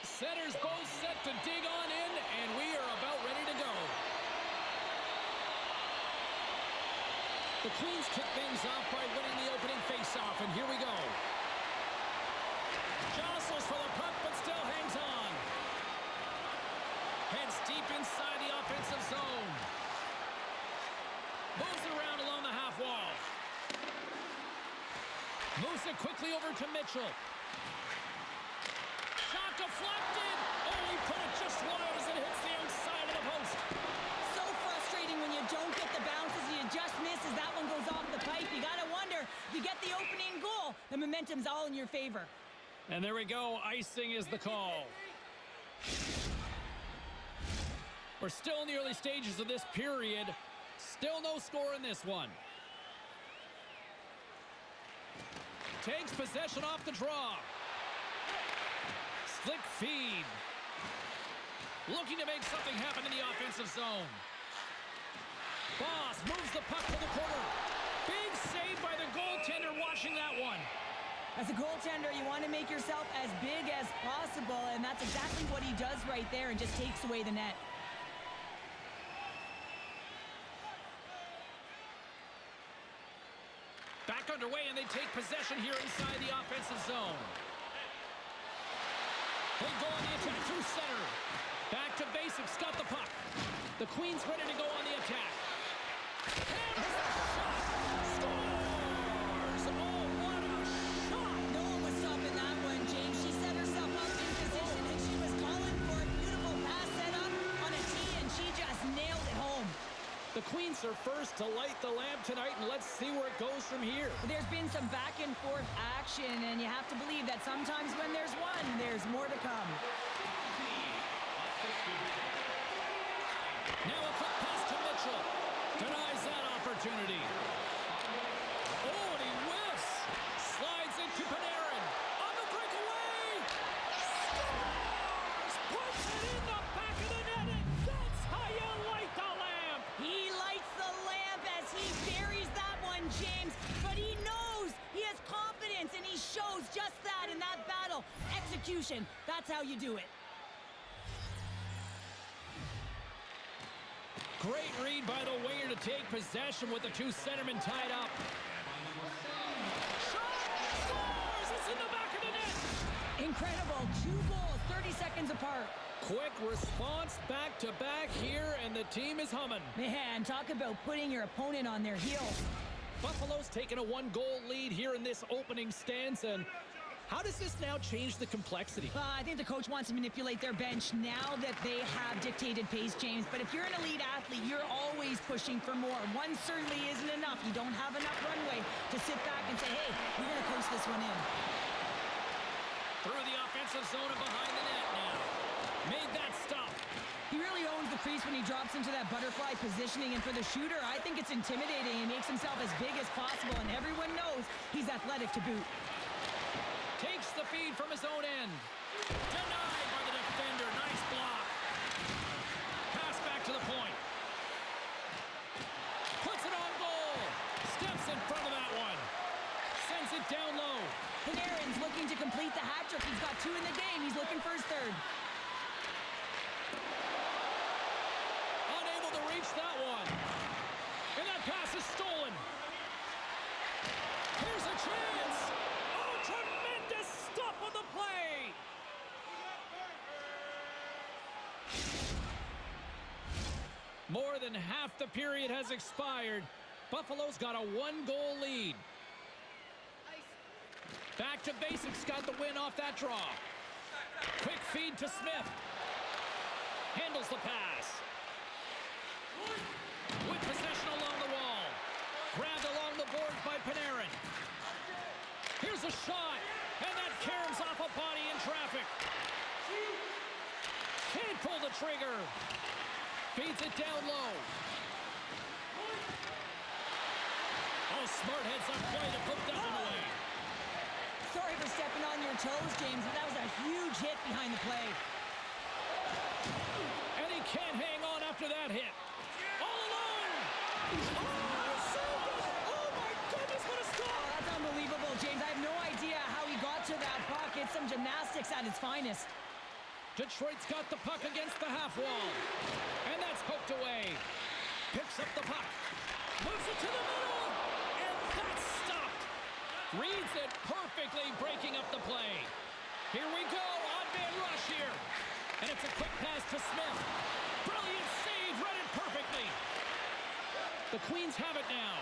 Centers both set to dig on in, and we are about ready to go. The Queens kick things off by winning the opening faceoff, and here we go. Jostles for the puck, but still hangs on. Heads deep inside the offensive zone. Moves it around along the half wall. Moves it quickly over to Mitchell. Shot deflected. Oh, he put it just wide as it hits the outside of the post. So frustrating when you don't get the bounces, you just miss as that one goes off the pipe. You got to wonder, if you get the opening goal, the momentum's all in your favor. And there we go. Icing is the call. We're still in the early stages of this period. Still no score in this one. Takes possession off the draw. Slick feed. Looking to make something happen in the offensive zone. Boss moves the puck to the corner. Big save by the goaltender watching that one. As a goaltender, you want to make yourself as big as possible, and that's exactly what he does right there and just takes away the net. Back underway, and they take possession here inside the offensive zone. They go on the attack through center. Back to basics, got the puck. The Queens ready to go on the attack. Hammers a shot. Scores! Oh, what a shot! No one was stopping that one, James. She set herself up in position, and she was calling for a beautiful pass set up on a tee, and she just nailed it home. The Queens are first to light the lamp tonight, and let's see where it goes from here. There's been some back and forth action, and you have to believe that sometimes when there's one, there's more to come. Now a quick pass to Mitchell. Denies that opportunity. Oh, and he whiffs. Slides it to Panarin. On the breakaway. Scores! Puts it in the back of the net, and that's how you light the lamp. He lights the lamp as he buries that one, James, but he knows he has confidence, and he shows just that in that battle. Execution, that's how you do it. Great read by the winger to take possession with the two centermen tied up. Shot! Scores! It's in the back of the net! Incredible, 2 goals, 30 seconds apart. Quick response back-to-back here, and the team is humming. Man, talk about putting your opponent on their heels. Buffalo's taken a 1-goal lead here in this opening stance, and how does this now change the complexity? I think the coach wants to manipulate their bench now that they have dictated pace, James. But if you're an elite athlete, you're always pushing for more. One certainly isn't enough. You don't have enough runway to sit back and say, hey, we're going to coast this one in. Through the offensive zone and behind the net now. Made that stop. He really owns the crease when he drops into that butterfly positioning. And for the shooter, I think it's intimidating. He makes himself as big as possible, and everyone knows he's athletic to boot. Takes the feed from his own end. Denied by the defender. Nice block. Pass back to the point. Puts it on goal. Steps in front of that one. Sends it down low. Panarin's looking to complete the hat trick. He's got 2 in the game. He's looking for his 3rd. Unable to reach that one. And that pass is stolen. Here's a chance. Oh, tremendous stop on the play. More than half the period has expired. Buffalo's got a 1-goal lead. Back to basics, got the win off that draw. Quick feed to Smith. Handles the pass. With possession along the wall. Grabbed along the boards by Panarin. Here's a shot, and that caroms off a body in traffic. Can't pull the trigger. Feeds it down low. Oh, smart heads up play to put that one away. Sorry for stepping on your toes, James, but that was a huge hit behind the play. And he can't hang on after that hit. All alone! Oh, my goodness, what a stop! Oh, that's unbelievable, James. I have no idea how he got to that puck. It's some gymnastics at its finest. Detroit's got the puck against the half wall. And that's poked away. Picks up the puck. Moves it to the middle. And that's stopped. Reads it perfectly, breaking up the play. Here we go. Odd-man rush here. And it's a quick pass to Smith. Brilliant save. Read it perfectly. The Queens have it now.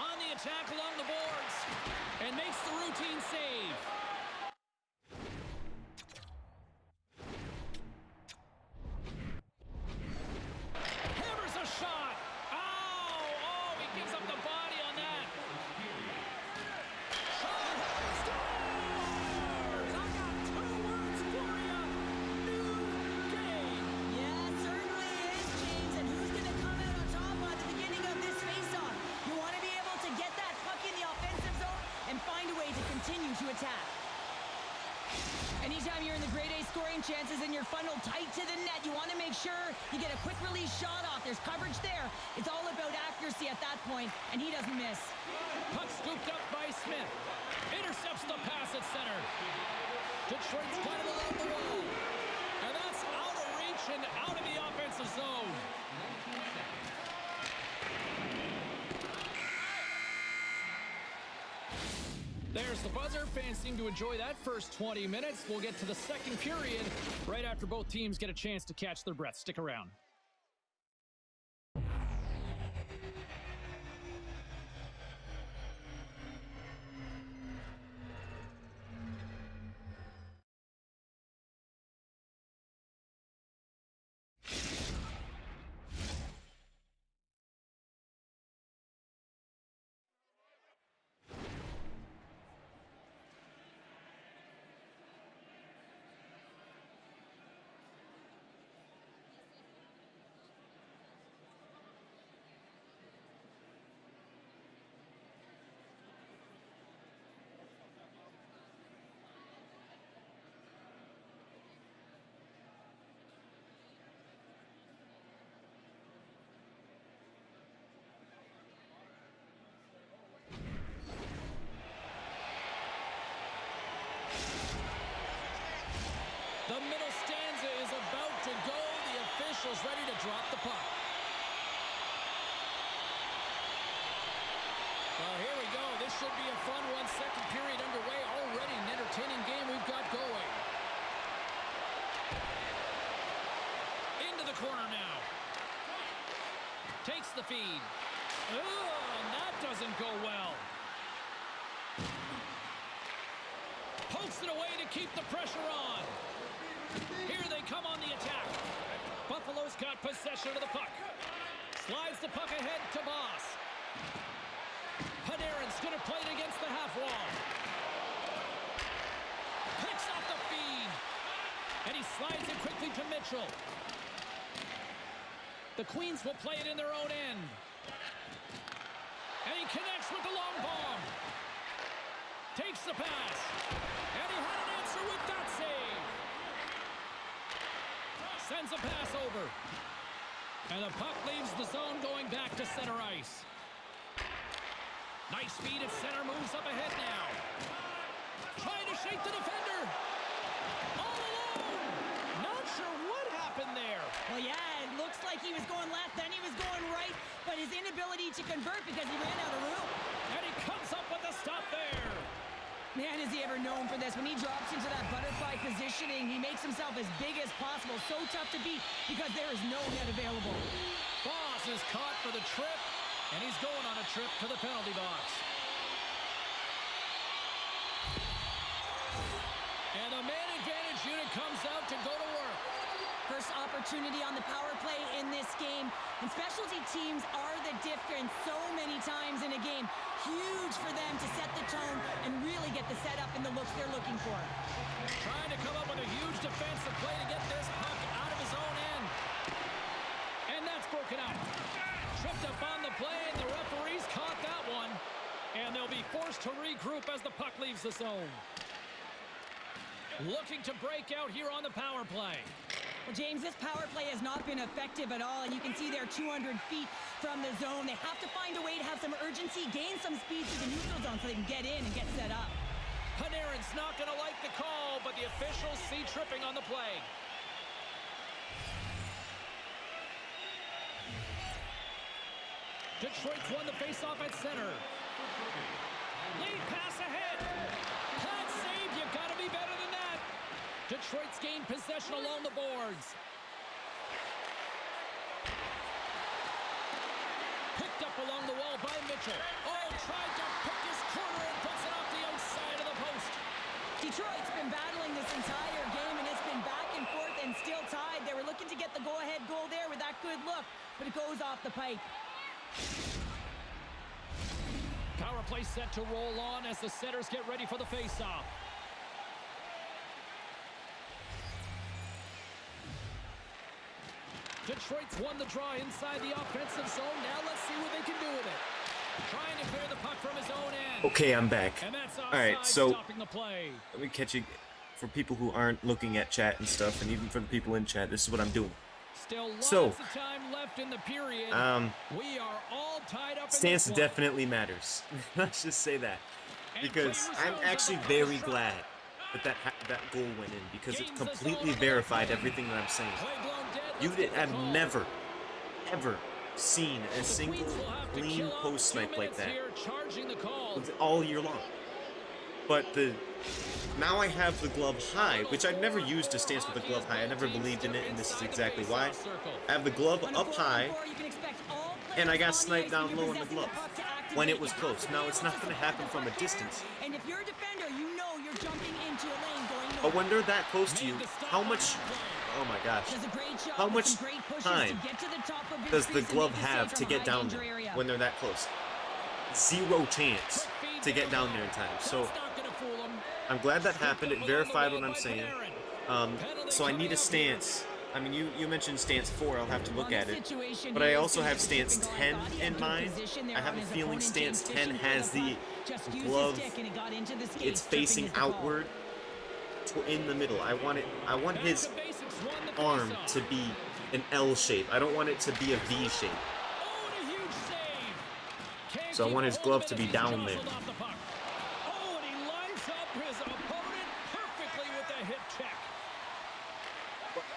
On the attack along the boards. And makes the routine save. Hammers a shot. Oh, he gives up the body on that. Shot. Scores! I got 2 words for you. New game. Yeah, certainly is, James. And who's going to come out on top at the beginning of this faceoff? You want to be able to get that puck in the offensive zone and find a way to continue to attack. Anytime you're in the grade A scoring chances and you're funneled tight to the net, you want to make sure you get a quick release shot off. There's coverage there. It's all about accuracy at that point, and he doesn't miss. Puck scooped up by Smith. Intercepts the pass at center. Detroit's got it along the wall. And that's out of reach and out of the offensive zone. There's the buzzer. Fans seem to enjoy that first 20 minutes. We'll get to the second period right after both teams get a chance to catch their breath. Stick around. The middle stanza is about to go. The official's ready to drop the puck. Well, here we go. This should be a fun one. Second period underway. Already an entertaining game we've got going. Into the corner now. Takes the feed. And that doesn't go well. Pokes it away to keep the pressure on. Here they come on the attack. Buffalo's got possession of the puck. Slides the puck ahead to Boss. Panarin's going to play it against the half wall. Picks off the feed. And he slides it quickly to Mitchell. The Queens will play it in their own end. And he connects with the long bomb. Takes the pass. And he had an answer with that save. Sends a pass over. And the puck leaves the zone going back to center ice. Nice speed at center, moves up ahead now. Trying to shake the defender. All alone. Not sure what happened there. Well, yeah, it looks like he was going left, then he was going right, but his inability to convert because he ran out of room. And he comes up with a stop there. Man, is he ever known for this. When he drops into that butterfly positioning, he makes himself as big as possible. So tough to beat because there is no net available. Boss is caught for the trip, and he's going on a trip to the penalty box. And the man advantage unit comes out to go to work. First opportunity on the power play in this game. And specialty teams are the difference so many times in a game. Huge for them to set the tone and really get the setup and the looks they're looking for. Trying to come up with a huge defensive play to get this puck out of his own end. leaves the zone. Looking to break out here on the power play. Well, James, this power play has not been effective at all, and you can see they're 200 feet from the zone. They have to find a way to have some urgency, gain some speed to the neutral zone so they can get in and get set up. Panarin's not going to like the call, but the officials see tripping on the play. Detroit's won the faceoff at center. Lead pass ahead. Pad save. You've got to be better than that. Detroit's gained possession along the boards. Picked up along the wall by Mitchell. Oh, tried to pick his corner and puts it off the outside of the post. Detroit's been battling this entire game, and it's been back and forth and still tied. They were looking to get the go-ahead goal there with that good look, but it goes off the pipe. Power play set to roll on as the setters get ready for the faceoff. Detroit's won the draw inside the offensive zone. Now let's see what they can do with it. Trying to clear the puck from his own end. Okay, I'm back. And that's All right, so stopping the play. let me catch you. For people who aren't looking at chat and stuff, and even for the people in chat, this is what I'm doing. Still lots of time left in the period. We are all tied up. Stance in this one. definitely matters. Let's just say that, And because play I'm resumes actually at the very shot. glad that that goal went in, because it Gains the zone completely on the verified left wing. everything that I'm saying. Play blown dead. You Let's get the have call. never, ever seen a The single Queens will have to clean kill off post 2 snipe like minutes that here, charging the call. all year long. But now I have the glove high, which I've never used a stance with the glove high. I never believed in it, and this is exactly why. I have the glove up high, and I got sniped down low on the glove when it was close. Now it's not going to happen from a distance. And if you're a defender, you know you're jumping into a lane going north. But when they're that close to you, how much? Oh my gosh! Does a great job How with much some great pushes time to get to the top of his does the crease and glove make the have save to from get high down danger there area? when they're that close? Zero chance to get down there in time. So That's not gonna fool him. I'm glad that happened. It verified what I'm saying. So I need a stance. I mean, you mentioned stance 4. I'll have to look at it. But I also have stance 10 in mind. I have a feeling stance 10 has the glove. It's facing outward in the middle. I want his Back to basics, won the arm faceoff. to be an L shape. I don't want it to be a V shape. Oh, and a huge save. Can't So I keep want his hold glove of to it be as he's down there. jostled off the puck. Oh, and he lines up his opponent perfectly with the hip check.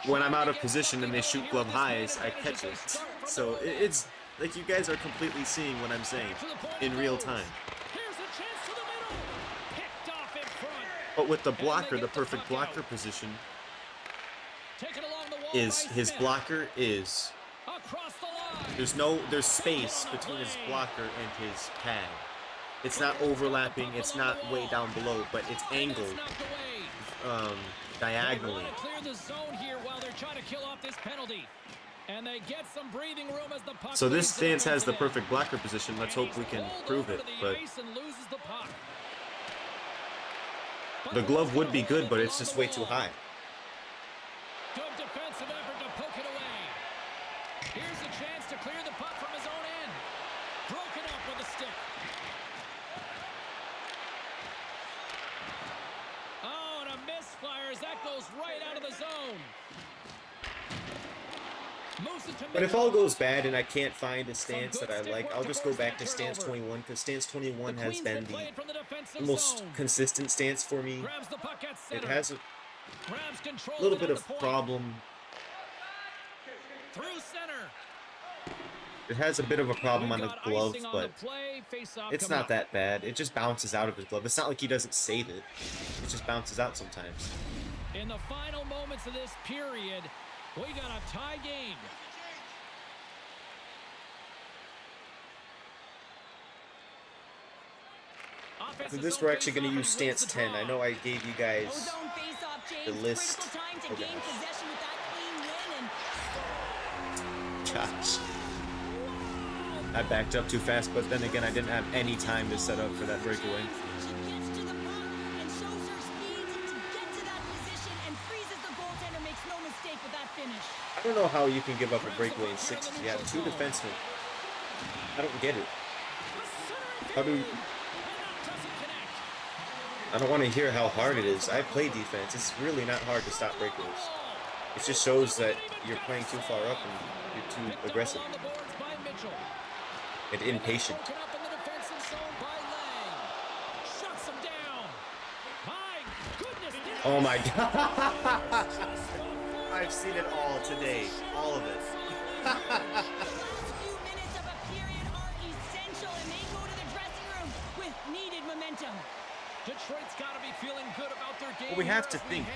When I'm out of position and they shoot glove highs, I catch it. So it's like you guys are completely seeing what I'm saying in real time. Here's a chance to the middle. Picked off in front. But with the blocker, the perfect blocker position Taken along the wall is by his Smith. blocker is Across the line. there's space between his blocker and his pad. It's not overlapping, it's not way down below, but it's And that's angled knocked away. They diagonally. want to clear the zone here while they're trying to kill off this penalty. And they get some breathing room as the puck So this leaves stance has the once again. perfect blocker position. Let's hope we can prove it. But the glove would be good, but it's just way too high. Good defensive effort to poke it away. Here's a chance to clear the puck from his own end. Broken up with a stick. Oh, and a misfire as that goes right out of the zone. Moves it to But if middle. all goes bad and I can't find a stance that I like, I'll just go back to stance 21, because stance 21 The has Queens been can play it from the defensive most zone. consistent stance for me. Grabs the puck at It center. has a Grabs control little of it bit at of the point. problem. Through center. It has a bit of a problem on We've the got glove, icing on but the play. Face-off it's coming not up. that bad. It just bounces out of his glove. It's not like he doesn't save it. It just bounces out sometimes. In the final moments of this period, we got a tie game. For this, we're actually going to use stance 10. I know I gave you guys Ozone face-off, James. the list. Critical time to Oh, gain gosh. possession with that clean win. And Gosh. I backed up too fast, but then again, I didn't have any time to set up for that breakaway. she gets to the puck and shows her speed to get to that position and freezes the goaltender. Makes no mistake with that finish. I don't know how you can give up a breakaway in 60. You have 2 defensemen. I don't get it. How do... I don't want to hear how hard it is. I play defense. It's really not hard to stop breakaways. It just shows that you're playing too far up and you're too aggressive and impatient. Oh my god! I've seen it all today. All of it. Detroit's got to be feeling good about their game. Well, we have to think.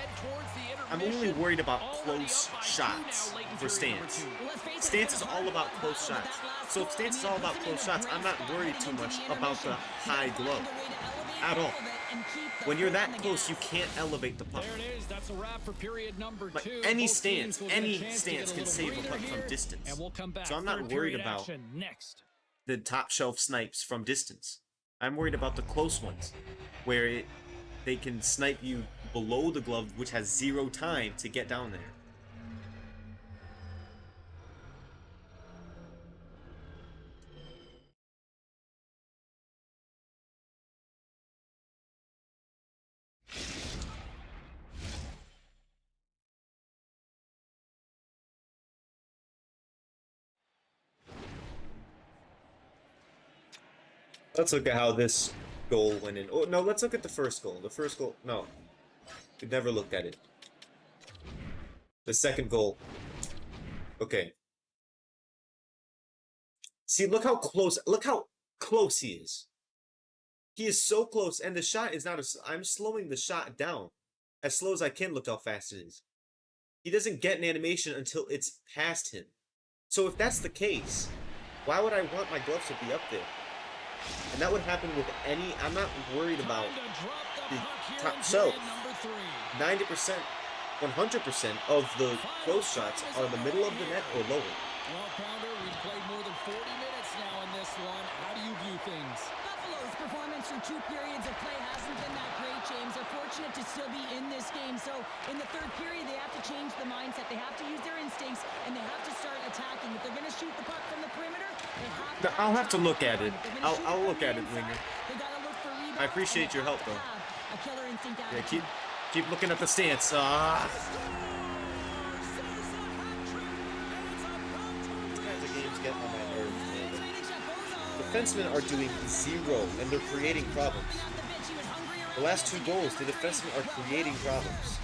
I'm only worried about close shots for Stance. Stance is all about close shots. So if Stance is all about close shots, I'm not worried too much about the high glove at all. When you're that close, you can't elevate the puck. There it is. That's a wrap for period number 2. Like any stance can save a puck from distance. And we'll come back. So I'm not worried about next. the top shelf snipes from distance. I'm worried about the close ones, where they can snipe you below the glove, which has 0 time to get down there. Let's look at how this goal went in. Oh, no, let's look at the first goal. The first goal, no. We never looked at it. The second goal. Okay. See, look how close he is. He is so close, and the shot is not I'm slowing the shot down. As slow as I can, look how fast it is. He doesn't get an animation until it's past him. So if that's the case, why would I want my gloves to be up there? And that would happen with any... I'm not worried about the top shelf. 90%, 100% of the close shots are the middle of the net or lower. Well, Pounder, we've played more than 40 minutes now in this one. How do you view things? Buffalo's performance through 2 periods of play hasn't been that great, James. They're fortunate to still be in this game. So in the third period, they have to change the mindset. They have to use their instincts, and they have to start attacking. If they're going to shoot the puck from the perimeter, they have to... I'll have to look at it. I'll look at it, Winger. I appreciate your help, though. A killer instinct Yeah, keep looking at the stance. Ah. These kinds of games get on my nerves, man. Defensemen are doing 0, and they're creating problems. The last 2 goals, the defensemen are creating problems.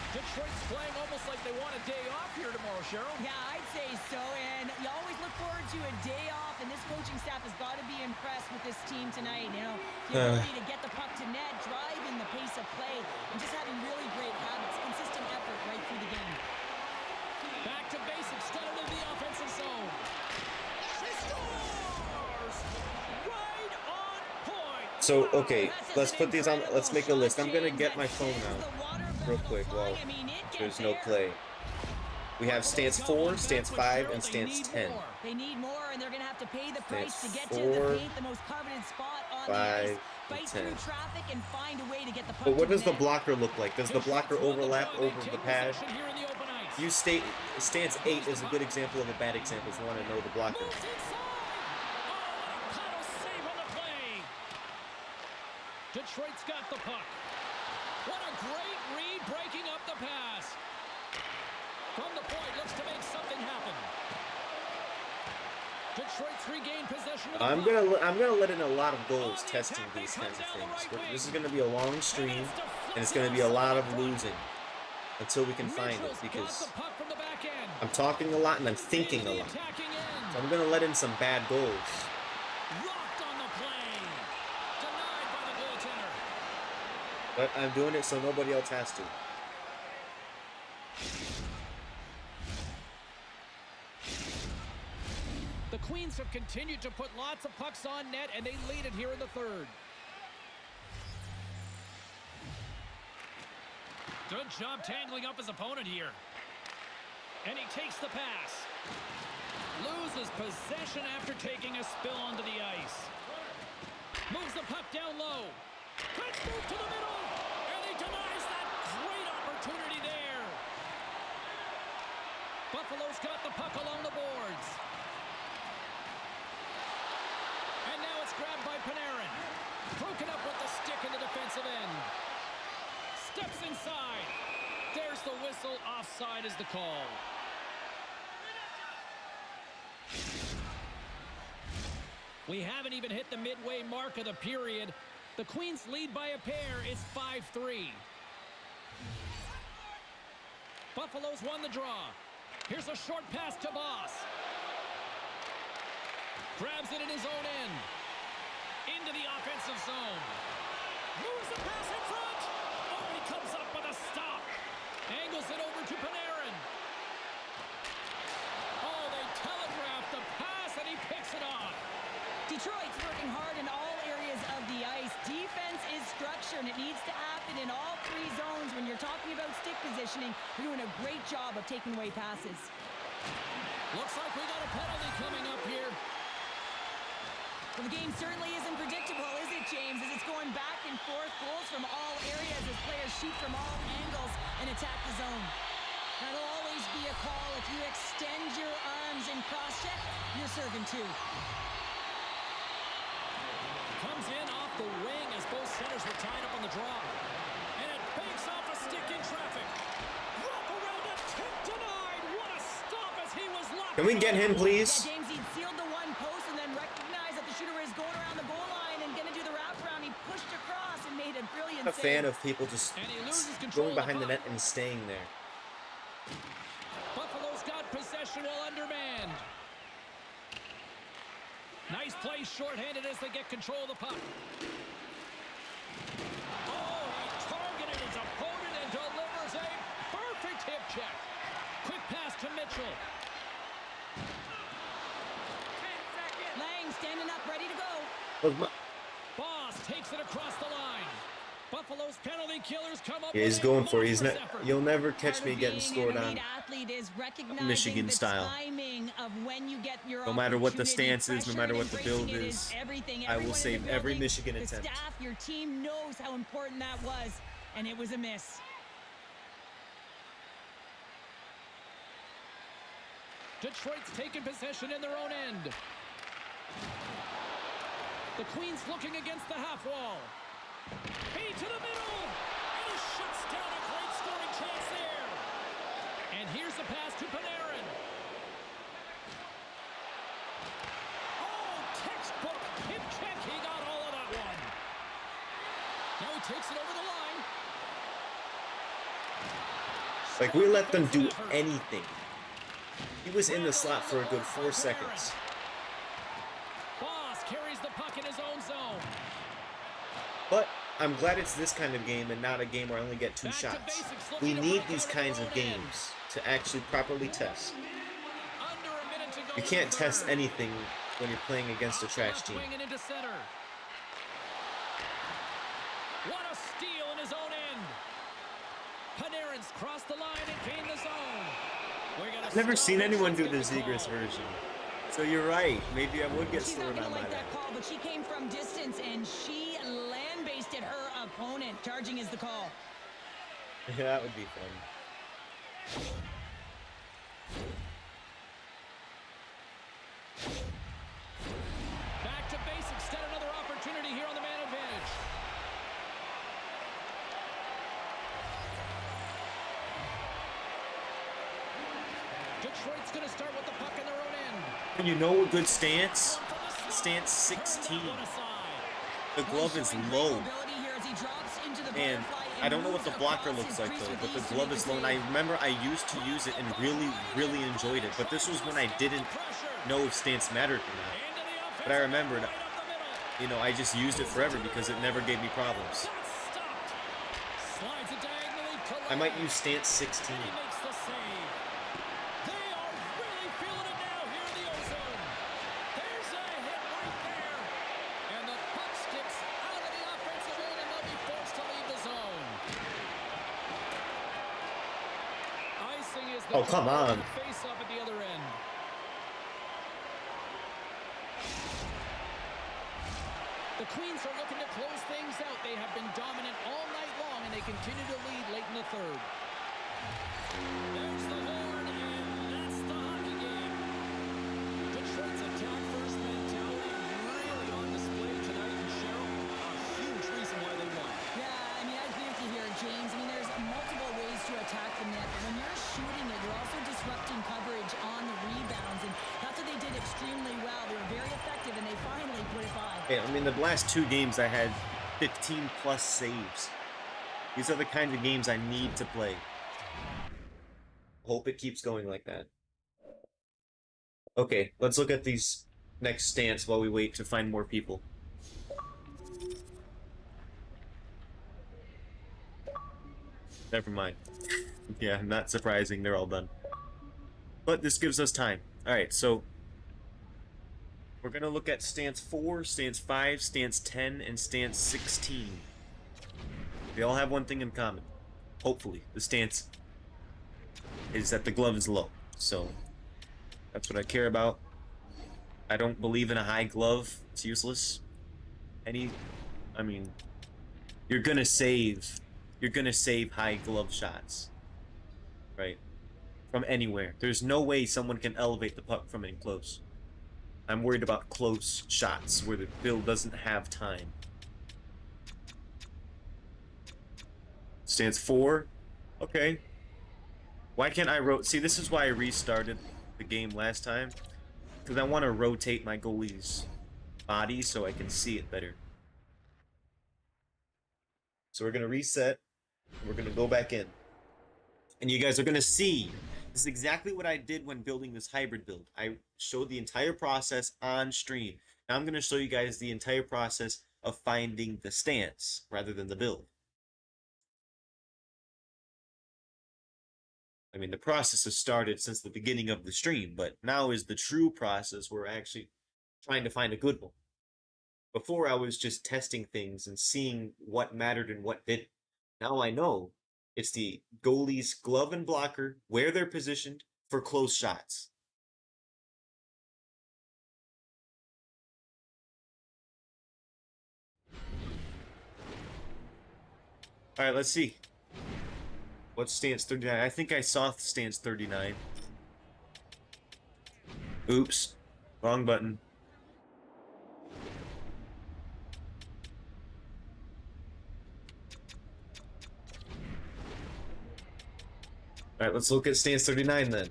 Detroit's playing almost like they want a day off here tomorrow, Cheryl. Yeah, I'd say so, and you always look forward to a day off, and this coaching staff has got to be impressed with this team tonight. You know, the ability to get the puck to net, driving the pace of play, and just having really great habits, consistent effort right through the game. Back to basics, got it in the offensive zone. She scores! Right on point! So, okay, let's put these on, let's make a list. I'm gonna get my phone out real quick while there's no play. We have stance 4, stance 5, and stance 10. They need more, and they're going to have to pay the price to get to the paint, the most coveted spot on the ice, fight through traffic, and find a way to get the puck. But what does the blocker look like? Does the blocker overlap over the pad? Stance 8 is a good example of a bad example if you want to know the blocker. Detroit's got the puck. What a great read, breaking up the pass. From the point, looks to make something happen. Detroit's regained possession of the I'm gonna let in a lot of goals testing these kinds of things. This is gonna be a long stream, and it's gonna be a lot of losing until we can find it, because I'm talking a lot and I'm thinking a lot. So I'm gonna let in some bad goals. But I'm doing it so nobody else has to. The Queens have continued to put lots of pucks on net, and they lead it here in the third. Good job tangling up his opponent here. And he takes the pass. Loses possession after taking a spill onto the ice. Moves the puck down low. Let's move to the middle. And he denies that great opportunity there. Buffalo's got the puck along the boards. And now it's grabbed by Panarin. defensive end. Steps inside. There's the whistle. Offside is the call. We haven't even hit the midway mark of the period. The Queens lead by a pair. It's 5-3. Buffalo's won the draw. Here's a short pass to Boss. Grabs it in his own end. Into the offensive zone. Moves the pass in front. Oh, he comes up with a stop. Angles it over to Panarin. Oh, they telegraphed the pass, and he picks it off. Detroit's working hard in all areas of the ice. Defense is structure, and it needs to happen in all three zones. When you're talking about stick positioning, you're doing a great job of taking away passes. Looks like we got a penalty coming up here. Well, the game certainly isn't predictable, is it, James? As it's going back and forth, goals from all areas as players shoot from all angles and attack the zone. That'll always be a call. If you extend your arms and cross-check, you're serving two. Comes in off the wing as both centers were tied up on the draw. And it banks off a stick in traffic. Wrap around a tip denied. What a stop as he was locked. Can we get him, please? Yeah, James, he sealed the one post and then recognized that the shooter is going around the goal line and going to do the wraparound. He pushed across and made a brilliant I'm a fan save. of people just And he loses control going behind of the net and staying there. Buffalo's got possession while undermanned. Nice play shorthanded as they get control of the puck. Oh, he targeted his opponent and delivers a perfect hip check. Quick pass to Mitchell. Lang standing up, ready to go. Boss takes it across the line. Buffalo's penalty killers come up. Yeah, he's with a going for it. He's monstrous not. effort. You'll never catch Part me of getting being scored an on. elite athlete is recognizing Michigan the style. timing of when you get your No matter what the opportunity. stance is, no Pressure matter and what the embracing build it is, everything. I will Everyone in save the every building, Michigan the attempt. staff, your team knows how important that was, and it was a miss. Detroit's taking possession in their own end. The Queens looking against the half wall. Feed to the middle. And he shuts down a great scoring chance there. And here's the pass to Panarin. Oh, textbook hip check. He got all of that one. Now he takes it over the line. Like, we let them do anything. He was in the slot for a good 4 seconds. Boss carries the puck in his own zone. But I'm glad it's this kind of game and not a game where I only get 2 shots. We need these kinds of games to actually properly test. Under a minute to go. You can't test anything when you're playing against a trash team. Swinging into center. What a steal in his own end. Panarin's crossed the line and gained the zone. I've never seen anyone do the Zegras version. So you're right. Maybe I would get She's not scored going on to by like that. that call, but she came from distance, and she land-basted her opponent. Charging is the call. Yeah, that would be fun. Back to basics. Got another opportunity here on the man advantage. Detroit's going to start with the puck in their own end. And you know a good stance? Stance 16. The glove is low. And I don't know what the blocker looks like though, but the glove is low. And I remember I used to use it and really enjoyed it. But this was when I didn't know if stance mattered or not. But I remembered, you know, I just used it forever because it never gave me problems. I might use stance 16. Oh, come on. Face up at the other end. The Queens are looking to close things out. They have been dominant all night long, and they continue to lead late in the third. There's the horn, and that's the hockey game. Detroit's attack first mentality really on display tonight, and Cheryl, a huge reason why they won. Yeah, Hey, I mean, the last 2 games I had 15 plus saves. These are the kinds of games I need to play. Hope it keeps going like that. Okay, let's look at these next stance while we wait to find more people. Never mind. Yeah, not surprising. They're all done. But this gives us time. All right, so we're going to look at stance 4, stance 5, stance 10, and stance 16. They all have one thing in common. Hopefully, the stance is that the glove is low. So that's what I care about. I don't believe in a high glove. It's useless. I mean, you're gonna save high glove shots, right? From anywhere. There's no way someone can elevate the puck from in close. I'm worried about close shots where the build doesn't have time. Stance 4. Okay. Why can't I see, this is why I restarted the game last time. Because I want to rotate my goalie's body so I can see it better. So we're going to reset. We're going to go back in. And you guys are going to see, this is exactly what I did when building this hybrid build. I showed the entire process on stream. Now I'm going to show you guys the entire process of finding the stance rather than the build. I mean, the process has started since the beginning of the stream, but now is the true process where we're actually trying to find a good one. Before, I was just testing things and seeing what mattered and what didn't. Now I know it's the goalie's glove and blocker, where they're positioned for close shots. All right, let's see. What's stance 39? I think I saw stance 39. Oops. Wrong button. All right, let's look at stance 39 then.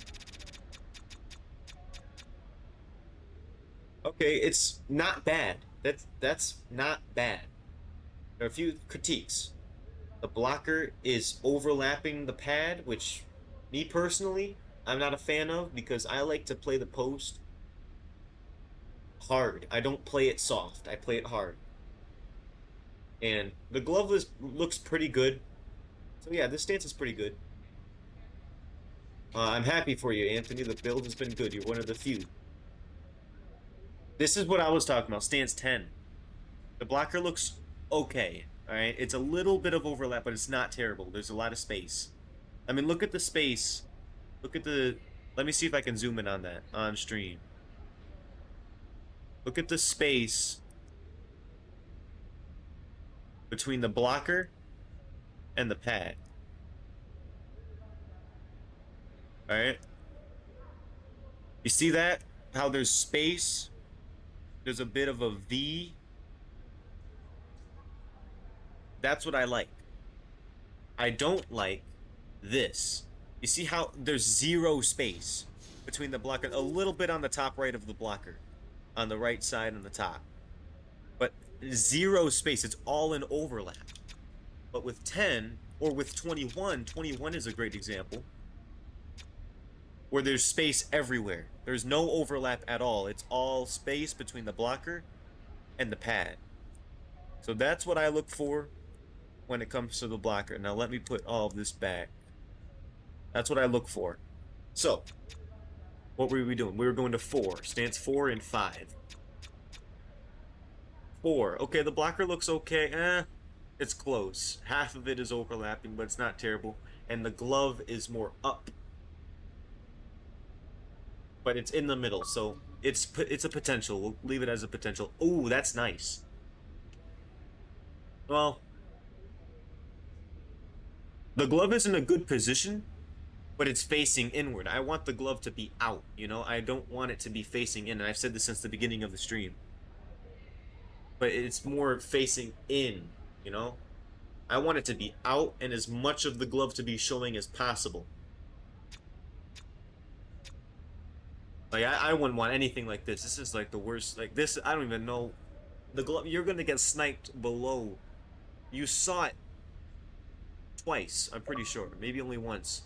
Okay, it's not bad. That's not bad. There are a few critiques. The blocker is overlapping the pad, which me personally, I'm not a fan of because I like to play the post hard. I don't play it soft. I play it hard. And the glove looks pretty good. So yeah, this stance is pretty good. I'm happy for you, Anthony. The build has been good. You're one of the few. This is what I was talking about. Stance 10. The blocker looks okay. Alright? It's a little bit of overlap, but it's not terrible. There's a lot of space. I mean, look at the space. Look at the... Let me see if I can zoom in on that on stream. Look at the space between the blocker and the pad. Alright? You see that? How there's space? There's a bit of a V. That's what I like. I don't like this. You see how there's zero space between the blocker, a little bit on the top right of the blocker, on the right side and the top. But zero space, it's all in overlap. But with 10, or with 21, 21 is a great example, where there's space everywhere. There's no overlap at all. It's all space between the blocker and the pad. So that's what I look for when it comes to the blocker. Now let me put all of this back. That's what I look for. So, what were we doing? We were going to 4. Stance 4 and 5. 4. Okay, the blocker looks okay. It's close. Half of it is overlapping, but it's not terrible. And the glove is more up. But it's in the middle, so it's a potential. We'll leave it as a potential. Ooh, that's nice. Well, the glove is in a good position, but it's facing inward. I want the glove to be out, you know? I don't want it to be facing in, and I've said this since the beginning of the stream. But it's more facing in, you know? I want it to be out and as much of the glove to be showing as possible. Like, I wouldn't want anything like this. This is like the worst. Like, this, I don't even know. The glove, you're gonna get sniped below. You saw it twice, I'm pretty sure. Maybe only once.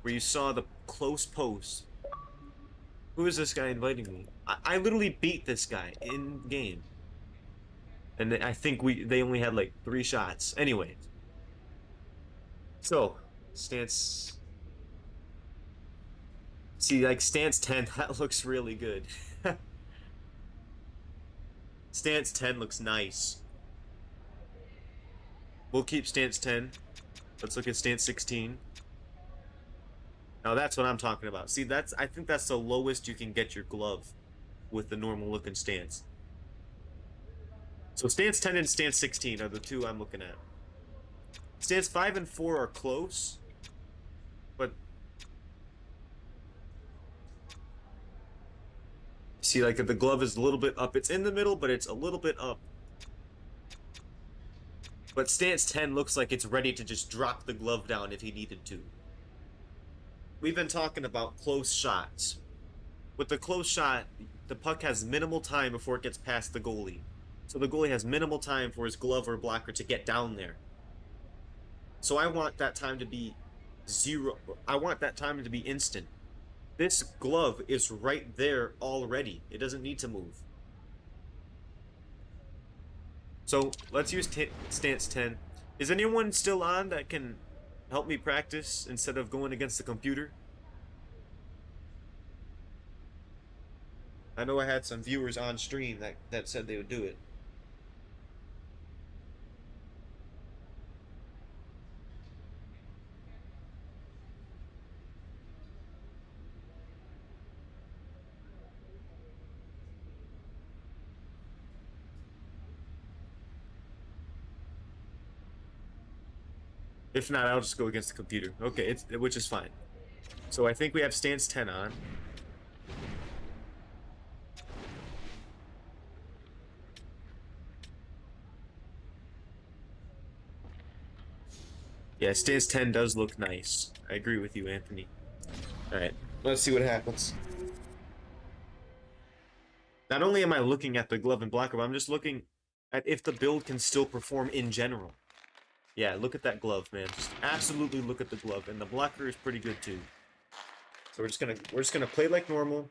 Where you saw the close post. Who is this guy inviting me? I literally beat this guy in game. And I think they only had like 3 shots. Anyway. So, stance... See, like, stance 10, that looks really good. Stance 10 looks nice. We'll keep stance 10. Let's look at stance 16. Now that's what I'm talking about. See, I think that's the lowest you can get your glove with the normal looking stance. So stance 10 and stance 16 are the two I'm looking at. Stance 5 and 4 are close, but see, like, the glove is a little bit up. It's in the middle, but it's a little bit up. But stance 10 looks like it's ready to just drop the glove down if he needed to. We've been talking about close shots. With the close shot, the puck has minimal time before it gets past the goalie. So the goalie has minimal time for his glove or blocker to get down there. So I want that time to be 0. I want that time to be instant. This glove is right there already. It doesn't need to move. So let's use stance 10. Is anyone still on that can help me practice instead of going against the computer? I know I had some viewers on stream that said they would do it. If not, I'll just go against the computer. Okay, which is fine. So I think we have stance 10 on. Yeah, stance 10 does look nice. I agree with you, Anthony. Alright, let's see what happens. Not only am I looking at the glove and blocker, but I'm just looking at if the build can still perform in general. Yeah, look at that glove, man. Just absolutely look at the glove, and the blocker is pretty good too. So we're just gonna play like normal.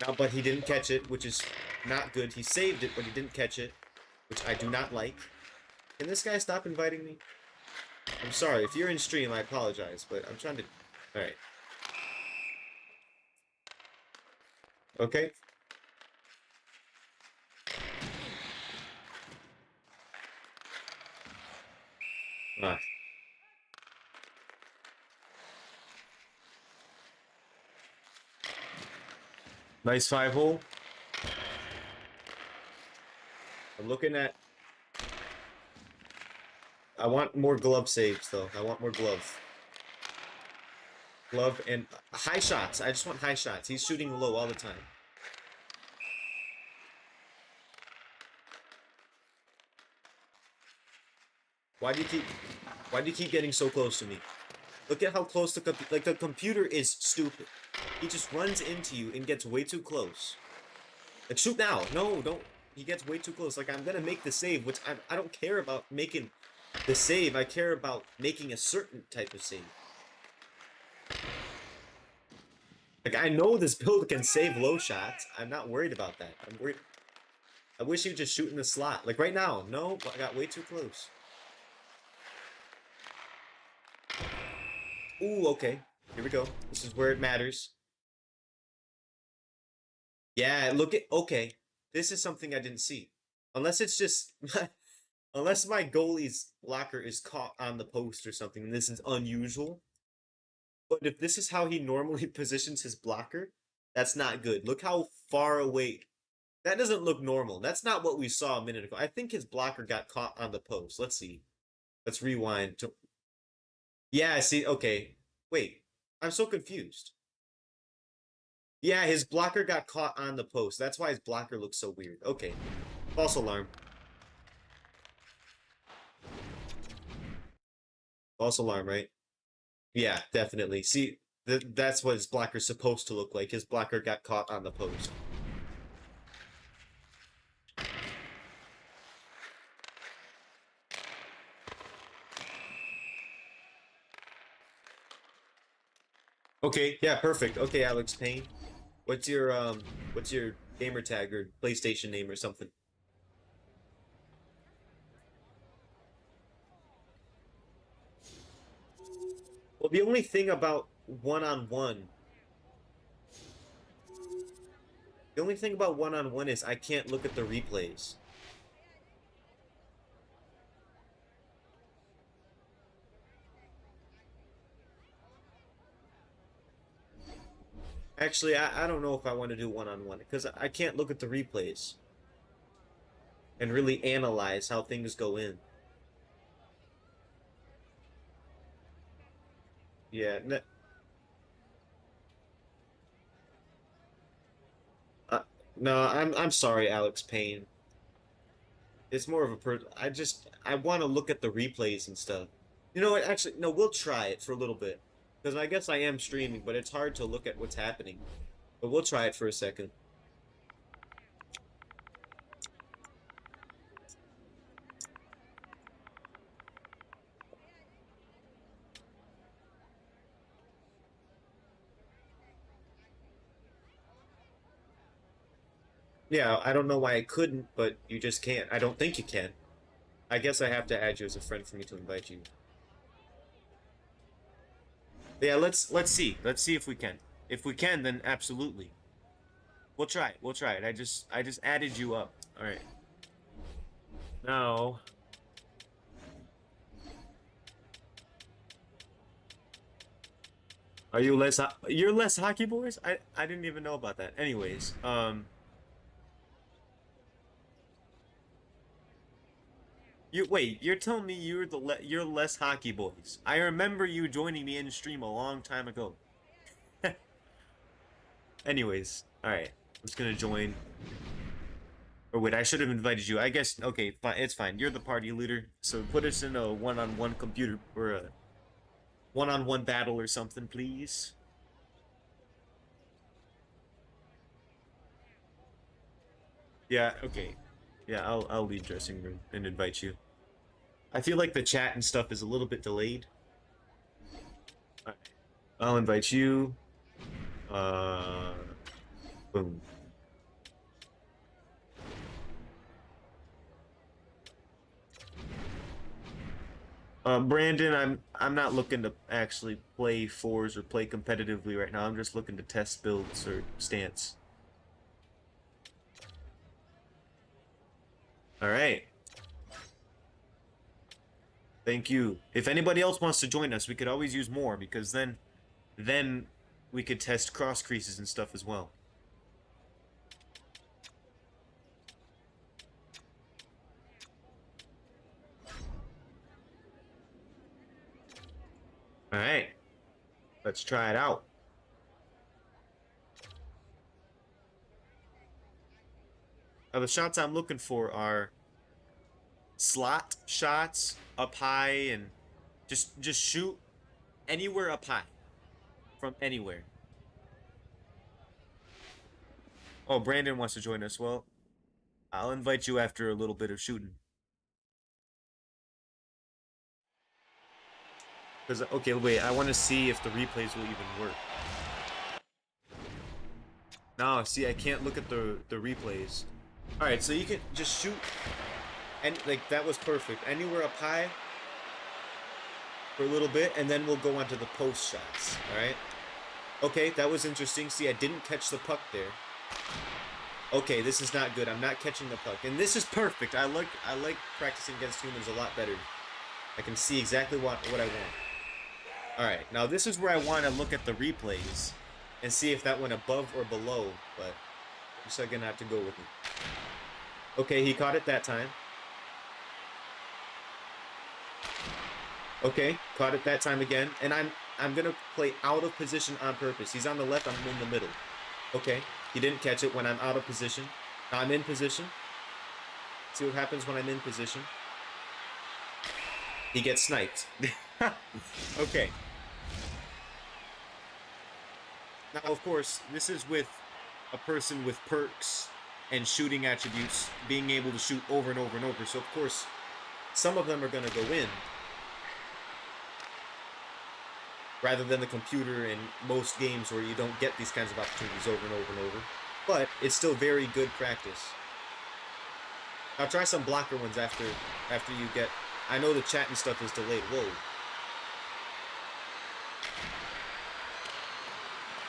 Now, but he didn't catch it, which is not good. He saved it, but he didn't catch it, which I do not like. Can this guy stop inviting me? I'm sorry, if you're in stream, I apologize, but I'm trying to... Alright. Okay. Ah. Nice 5-hole. I'm looking at... I want more glove saves, though. I want more glove. Glove and high shots. I just want high shots. He's shooting low all the time. Why do you keep getting so close to me? Look at how close the computer is stupid. He just runs into you and gets way too close. Like, shoot now. No, don't. He gets way too close. Like, I'm gonna make the save, which I don't care about making the save. I care about making a certain type of save. Like, I know this build can save low shots. I'm not worried about that. I'm worried. I wish he would just shoot in the slot. Like, right now. No, but I got way too close. Ooh, okay. Here we go. This is where it matters. Yeah, look at... Okay. This is something I didn't see. Unless it's just... Unless my goalie's blocker is caught on the post or something, and this is unusual. But if this is how he normally positions his blocker, that's not good. Look how far away... That doesn't look normal. That's not what we saw a minute ago. I think his blocker got caught on the post. Let's see. Let's rewind to... Yeah, see, okay. Wait, I'm so confused. Yeah, his blocker got caught on the post. That's why his blocker looks so weird. Okay. False alarm. False alarm, right? Yeah, definitely. See, that's what his blocker's supposed to look like. His blocker got caught on the post. Okay, yeah, perfect. Okay, Alex Payne. What's your gamer tag or PlayStation name or something? Well, the only thing about one-on-one, the only thing about one-on-one is I can't look at the replays. Actually, I don't know if I want to do one-on-one because I can't look at the replays and really analyze how things go in. Yeah, uh, no, I'm sorry, Alex Payne. It's more of a I want to look at the replays and stuff. You know what? Actually, no, we'll try it for a little bit because I guess I am streaming, but it's hard to look at what's happening. But we'll try it for a second. Yeah, I don't know why I couldn't, but you just can't. I don't think you can. I guess I have to add you as a friend for me to invite you. Yeah, let's see. Let's see if we can. If we can, then absolutely. We'll try it. We'll try it. I just added you up. All right. Now, are you less you're less hockey boys? I didn't even know about that. Anyways, you wait, you're telling me you're less hockey boys. I remember you joining me in stream a long time ago. Anyways, all right. I'm just gonna join. Or wait, I should have invited you. I guess okay, fine. It's fine. You're the party leader, so put us in a one-on-one computer or a one-on-one battle or something, please. Yeah. Okay. Yeah, I'll leave dressing room and invite you. I feel like the chat and stuff is a little bit delayed. All right. I'll invite you. Uh, boom. Brandon, I'm not looking to actually play fours or play competitively right now. I'm just looking to test builds or stance. All right. Thank you. If anybody else wants to join us, we could always use more because then we could test cross creases and stuff as well. All right. Let's try it out. Now, the shots I'm looking for are slot shots up high and just shoot anywhere up high from anywhere. Oh, Brandon wants to join us. Well, I'll invite you after a little bit of shooting. Because, okay, wait, I want to see if the replays will even work. No, see, I can't look at the replays. All right, so you can just shoot, and like that was perfect. Anywhere up high for a little bit, and then we'll go on to the post shots. All right. Okay, that was interesting. See, I didn't catch the puck there. Okay, this is not good. I'm not catching the puck, and this is perfect. I like practicing against humans a lot better. I can see exactly what I want. All right, now this is where I want to look at the replays and see if that went above or below, but I'm just gonna have to go with it. Okay, he caught it that time. Okay, caught it that time again, and I'm gonna play out of position on purpose. He's on the left, I'm in the middle. Okay, he didn't catch it when I'm out of position. Now I'm in position. See what happens when I'm in position. He gets sniped. Okay. Now, of course, this is with a person with perks and shooting attributes, being able to shoot over and over and over. So, of course, some of them are going to go in. rather than the computer in most games where you don't get these kinds of opportunities over and over and over. But it's still very good practice. Now try some blocker ones after you get... I know the chat and stuff is delayed. Whoa.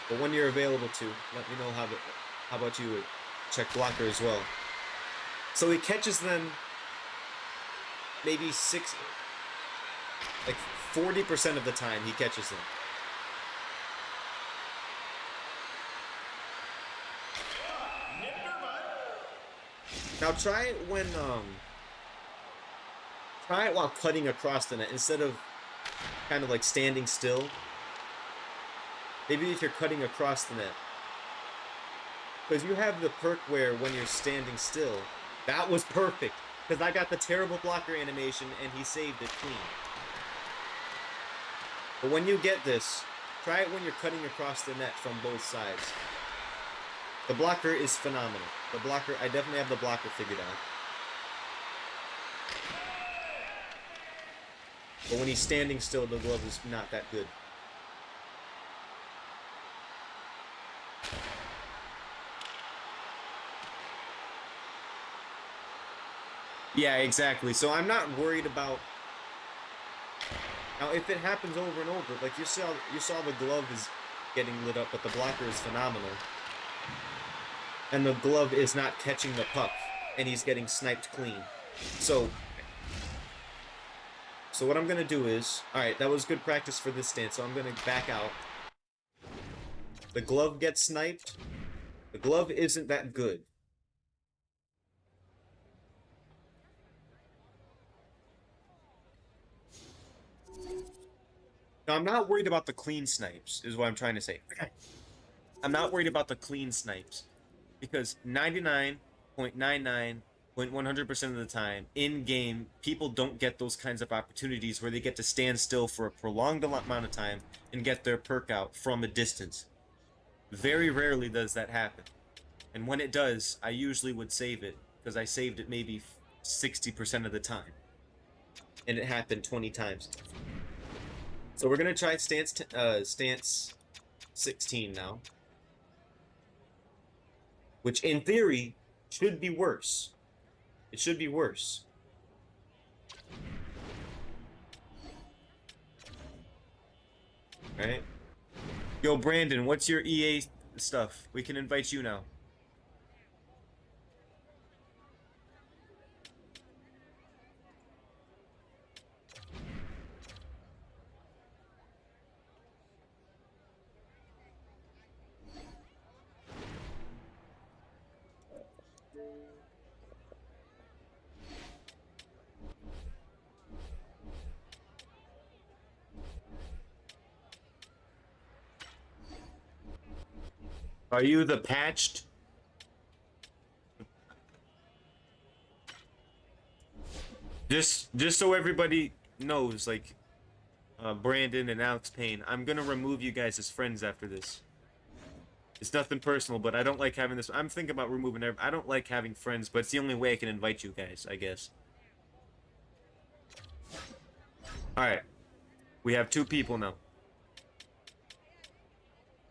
But when you're available to, let me know how about you check blocker as well. So he catches them maybe 40% of the time he catches them. Now try it when try it while cutting across the net instead of kind of like standing still. Maybe if you're cutting across the net. Because you have the perk where when you're standing still, that was perfect. Because I got the terrible blocker animation and he saved it clean. But when you get this, try it when you're cutting across the net from both sides. The blocker is phenomenal. The blocker, I definitely have the blocker figured out. But when he's standing still, the glove is not that good. Yeah, exactly. So I'm not worried about... Now, if it happens over and over, like you saw the glove is getting lit up, but the blocker is phenomenal. And the glove is not catching the puck, and he's getting sniped clean. So what I'm going to do is... Alright, that was good practice for this stance, so I'm going to back out. The glove gets sniped. The glove isn't that good. Now, I'm not worried about the clean snipes, is what I'm trying to say. I'm not worried about the clean snipes. Because 99.99.100% of the time, in-game, people don't get those kinds of opportunities where they get to stand still for a prolonged amount of time and get their perk out from a distance. Very rarely does that happen. And when it does, I usually would save it, because I saved it maybe 60% of the time. And it happened 20 times. So we're going to try stance 16 now. Which, in theory, should be worse. It should be worse. Alright. Yo, Brandon, what's your EA stuff? We can invite you now. Are you the patched? Just so everybody knows, like, Brandon and Alex Payne, I'm gonna remove you guys as friends after this. It's nothing personal, but I don't like having this. I'm thinking about removing I don't like having friends, but it's the only way I can invite you guys, I guess. Alright. We have 2 people now.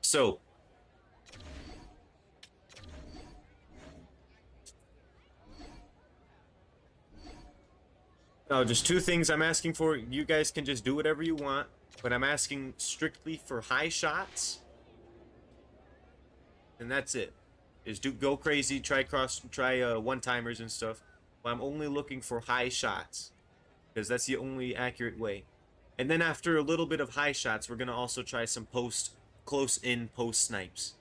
So. No, just 2 things I'm asking for. You guys can just do whatever you want, but I'm asking strictly for high shots. And that's it. Is go crazy, try one-timers and stuff. But I'm only looking for high shots, because that's the only accurate way. And then after a little bit of high shots, we're gonna also try some close-in post snipes.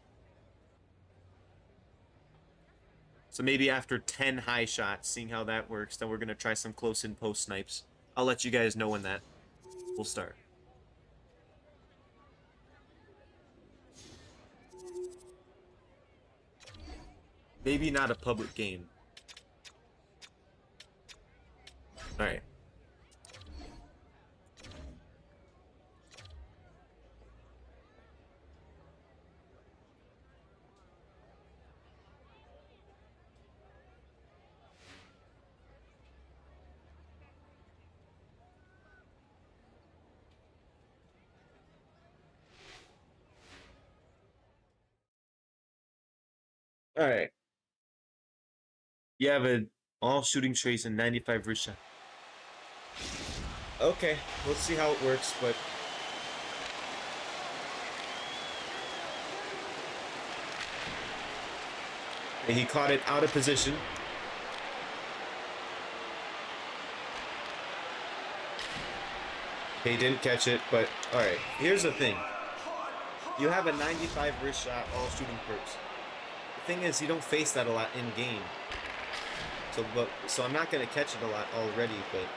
So maybe after 10 high shots, seeing how that works, then we're gonna try some close-in post snipes. I'll let you guys know when that will start. Maybe not a public game. Alright. All right. You have a all shooting trays and 95 wrist shot. Okay, let's see how it works, but he caught it out of position. He didn't catch it, but all right. Here's the thing. You have a 95 wrist shot, all shooting perks. The thing is, you don't face that a lot in game. So I'm not gonna catch it a lot already, but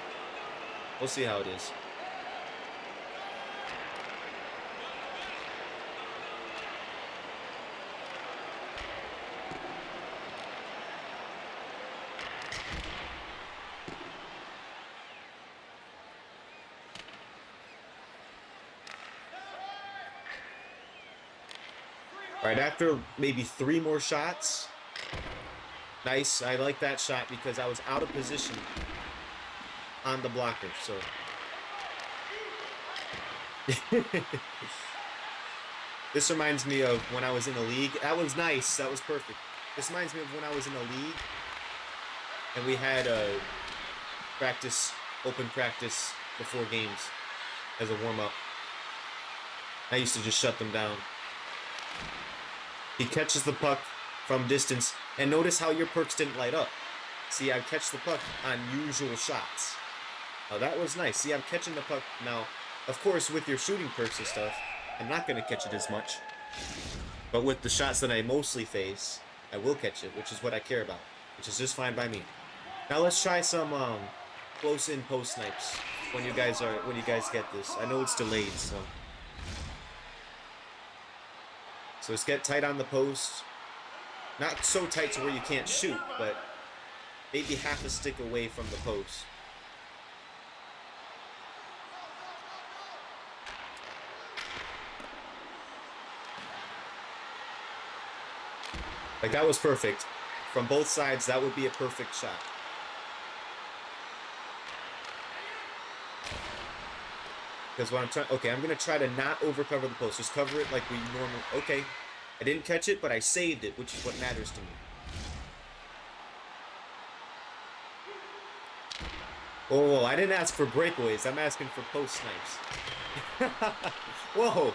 we'll see how it is. All right, after maybe 3 more shots. Nice, I like that shot because I was out of position on the blocker, so. This reminds me of when I was in the league. That was nice, that was perfect. This reminds me of when I was in the league and we had a open practice before games as a warm-up. I used to just shut them down. He catches the puck from distance, and notice how your perks didn't light up. See, I catch the puck on usual shots. Oh, that was nice. See, I'm catching the puck now. Of course, with your shooting perks and stuff, I'm not going to catch it as much. But with the shots that I mostly face, I will catch it, which is what I care about, which is just fine by me. Now let's try some close-in post snipes when you guys get this. I know it's delayed, so. So let's get tight on the post. Not so tight to where you can't shoot, but maybe half a stick away from the post. Like, that was perfect. From both sides, that would be a perfect shot. Because what I'm trying... Okay, I'm going to try to not overcover the post. Just cover it like we normally... Okay. I didn't catch it, but I saved it, which is what matters to me. Oh, I didn't ask for breakaways. I'm asking for post snipes. Whoa.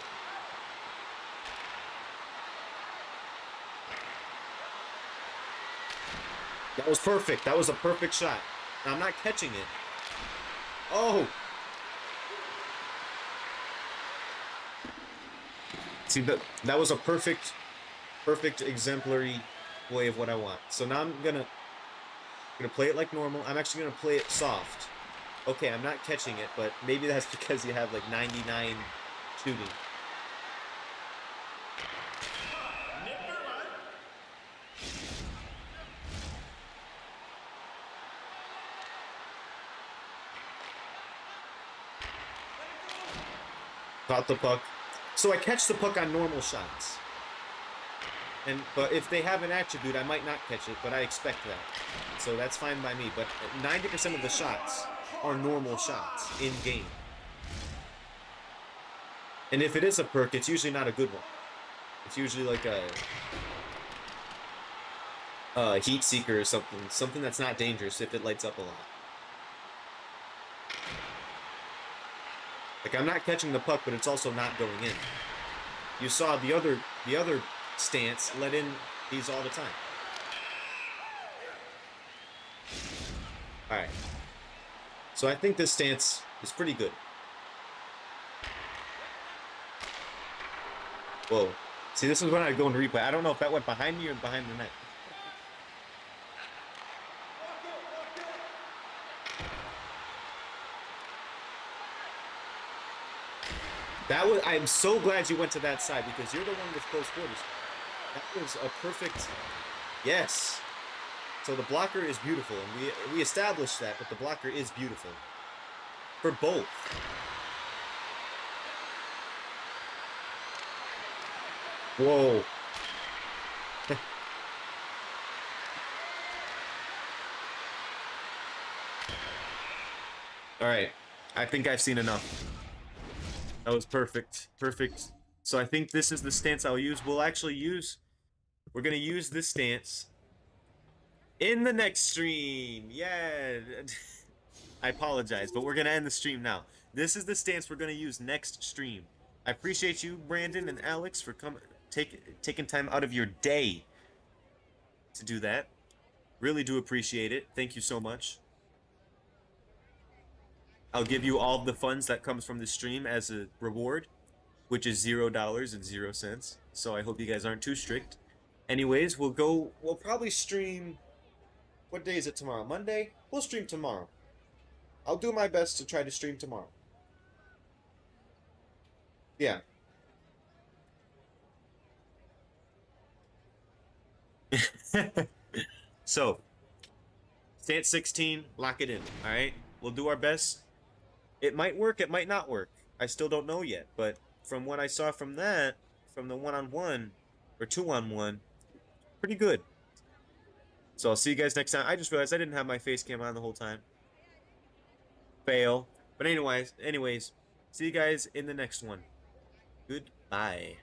That was perfect. That was a perfect shot. Now, I'm not catching it. Oh. See, that was a perfect exemplary way of what I want. So now I'm gonna play it like normal. I'm actually gonna play it soft. Okay, I'm not catching it, but maybe that's because you have like 99 shooting. Caught the puck. So I catch the puck on normal shots. But if they have an attribute, I might not catch it, but I expect that. So that's fine by me. But 90% of the shots are normal shots in game. And if it is a perk, it's usually not a good one. It's usually like a heat seeker or something. Something that's not dangerous if it lights up a lot. Like, I'm not catching the puck, but it's also not going in. You saw the other stance let in these all the time. All right. So I think this stance is pretty good. Whoa. See, this is when I go into replay. I don't know if that went behind me or behind the net. I'm so glad you went to that side because you're the one with close quarters. That was a perfect... Yes. So the blocker is beautiful, and we established that, but the blocker is beautiful. For both. Whoa. All right. I think I've seen enough. That was perfect. Perfect. So I think this is the stance I'll use. We're We're gonna use this stance in the next stream. Yeah. I apologize, but we're gonna end the stream now. This is the stance we're gonna use next stream. I appreciate you, Brandon and Alex, for taking time out of your day to do that. Really do appreciate it. Thank you so much. I'll give you all the funds that comes from the stream as a reward, which is $0.00. So I hope you guys aren't too strict. Anyways, we'll probably stream. What day is it tomorrow? Monday? We'll stream tomorrow. I'll do my best to try to stream tomorrow. Yeah. So, stance 16, lock it in, all right? We'll do our best. It might work, it might not work. I still don't know yet, but from what I saw from that, from the one-on-one or two-on-one, pretty good. So I'll see you guys next time. I just realized I didn't have my face cam on the whole time. Fail. But anyways, see you guys in the next one. Goodbye.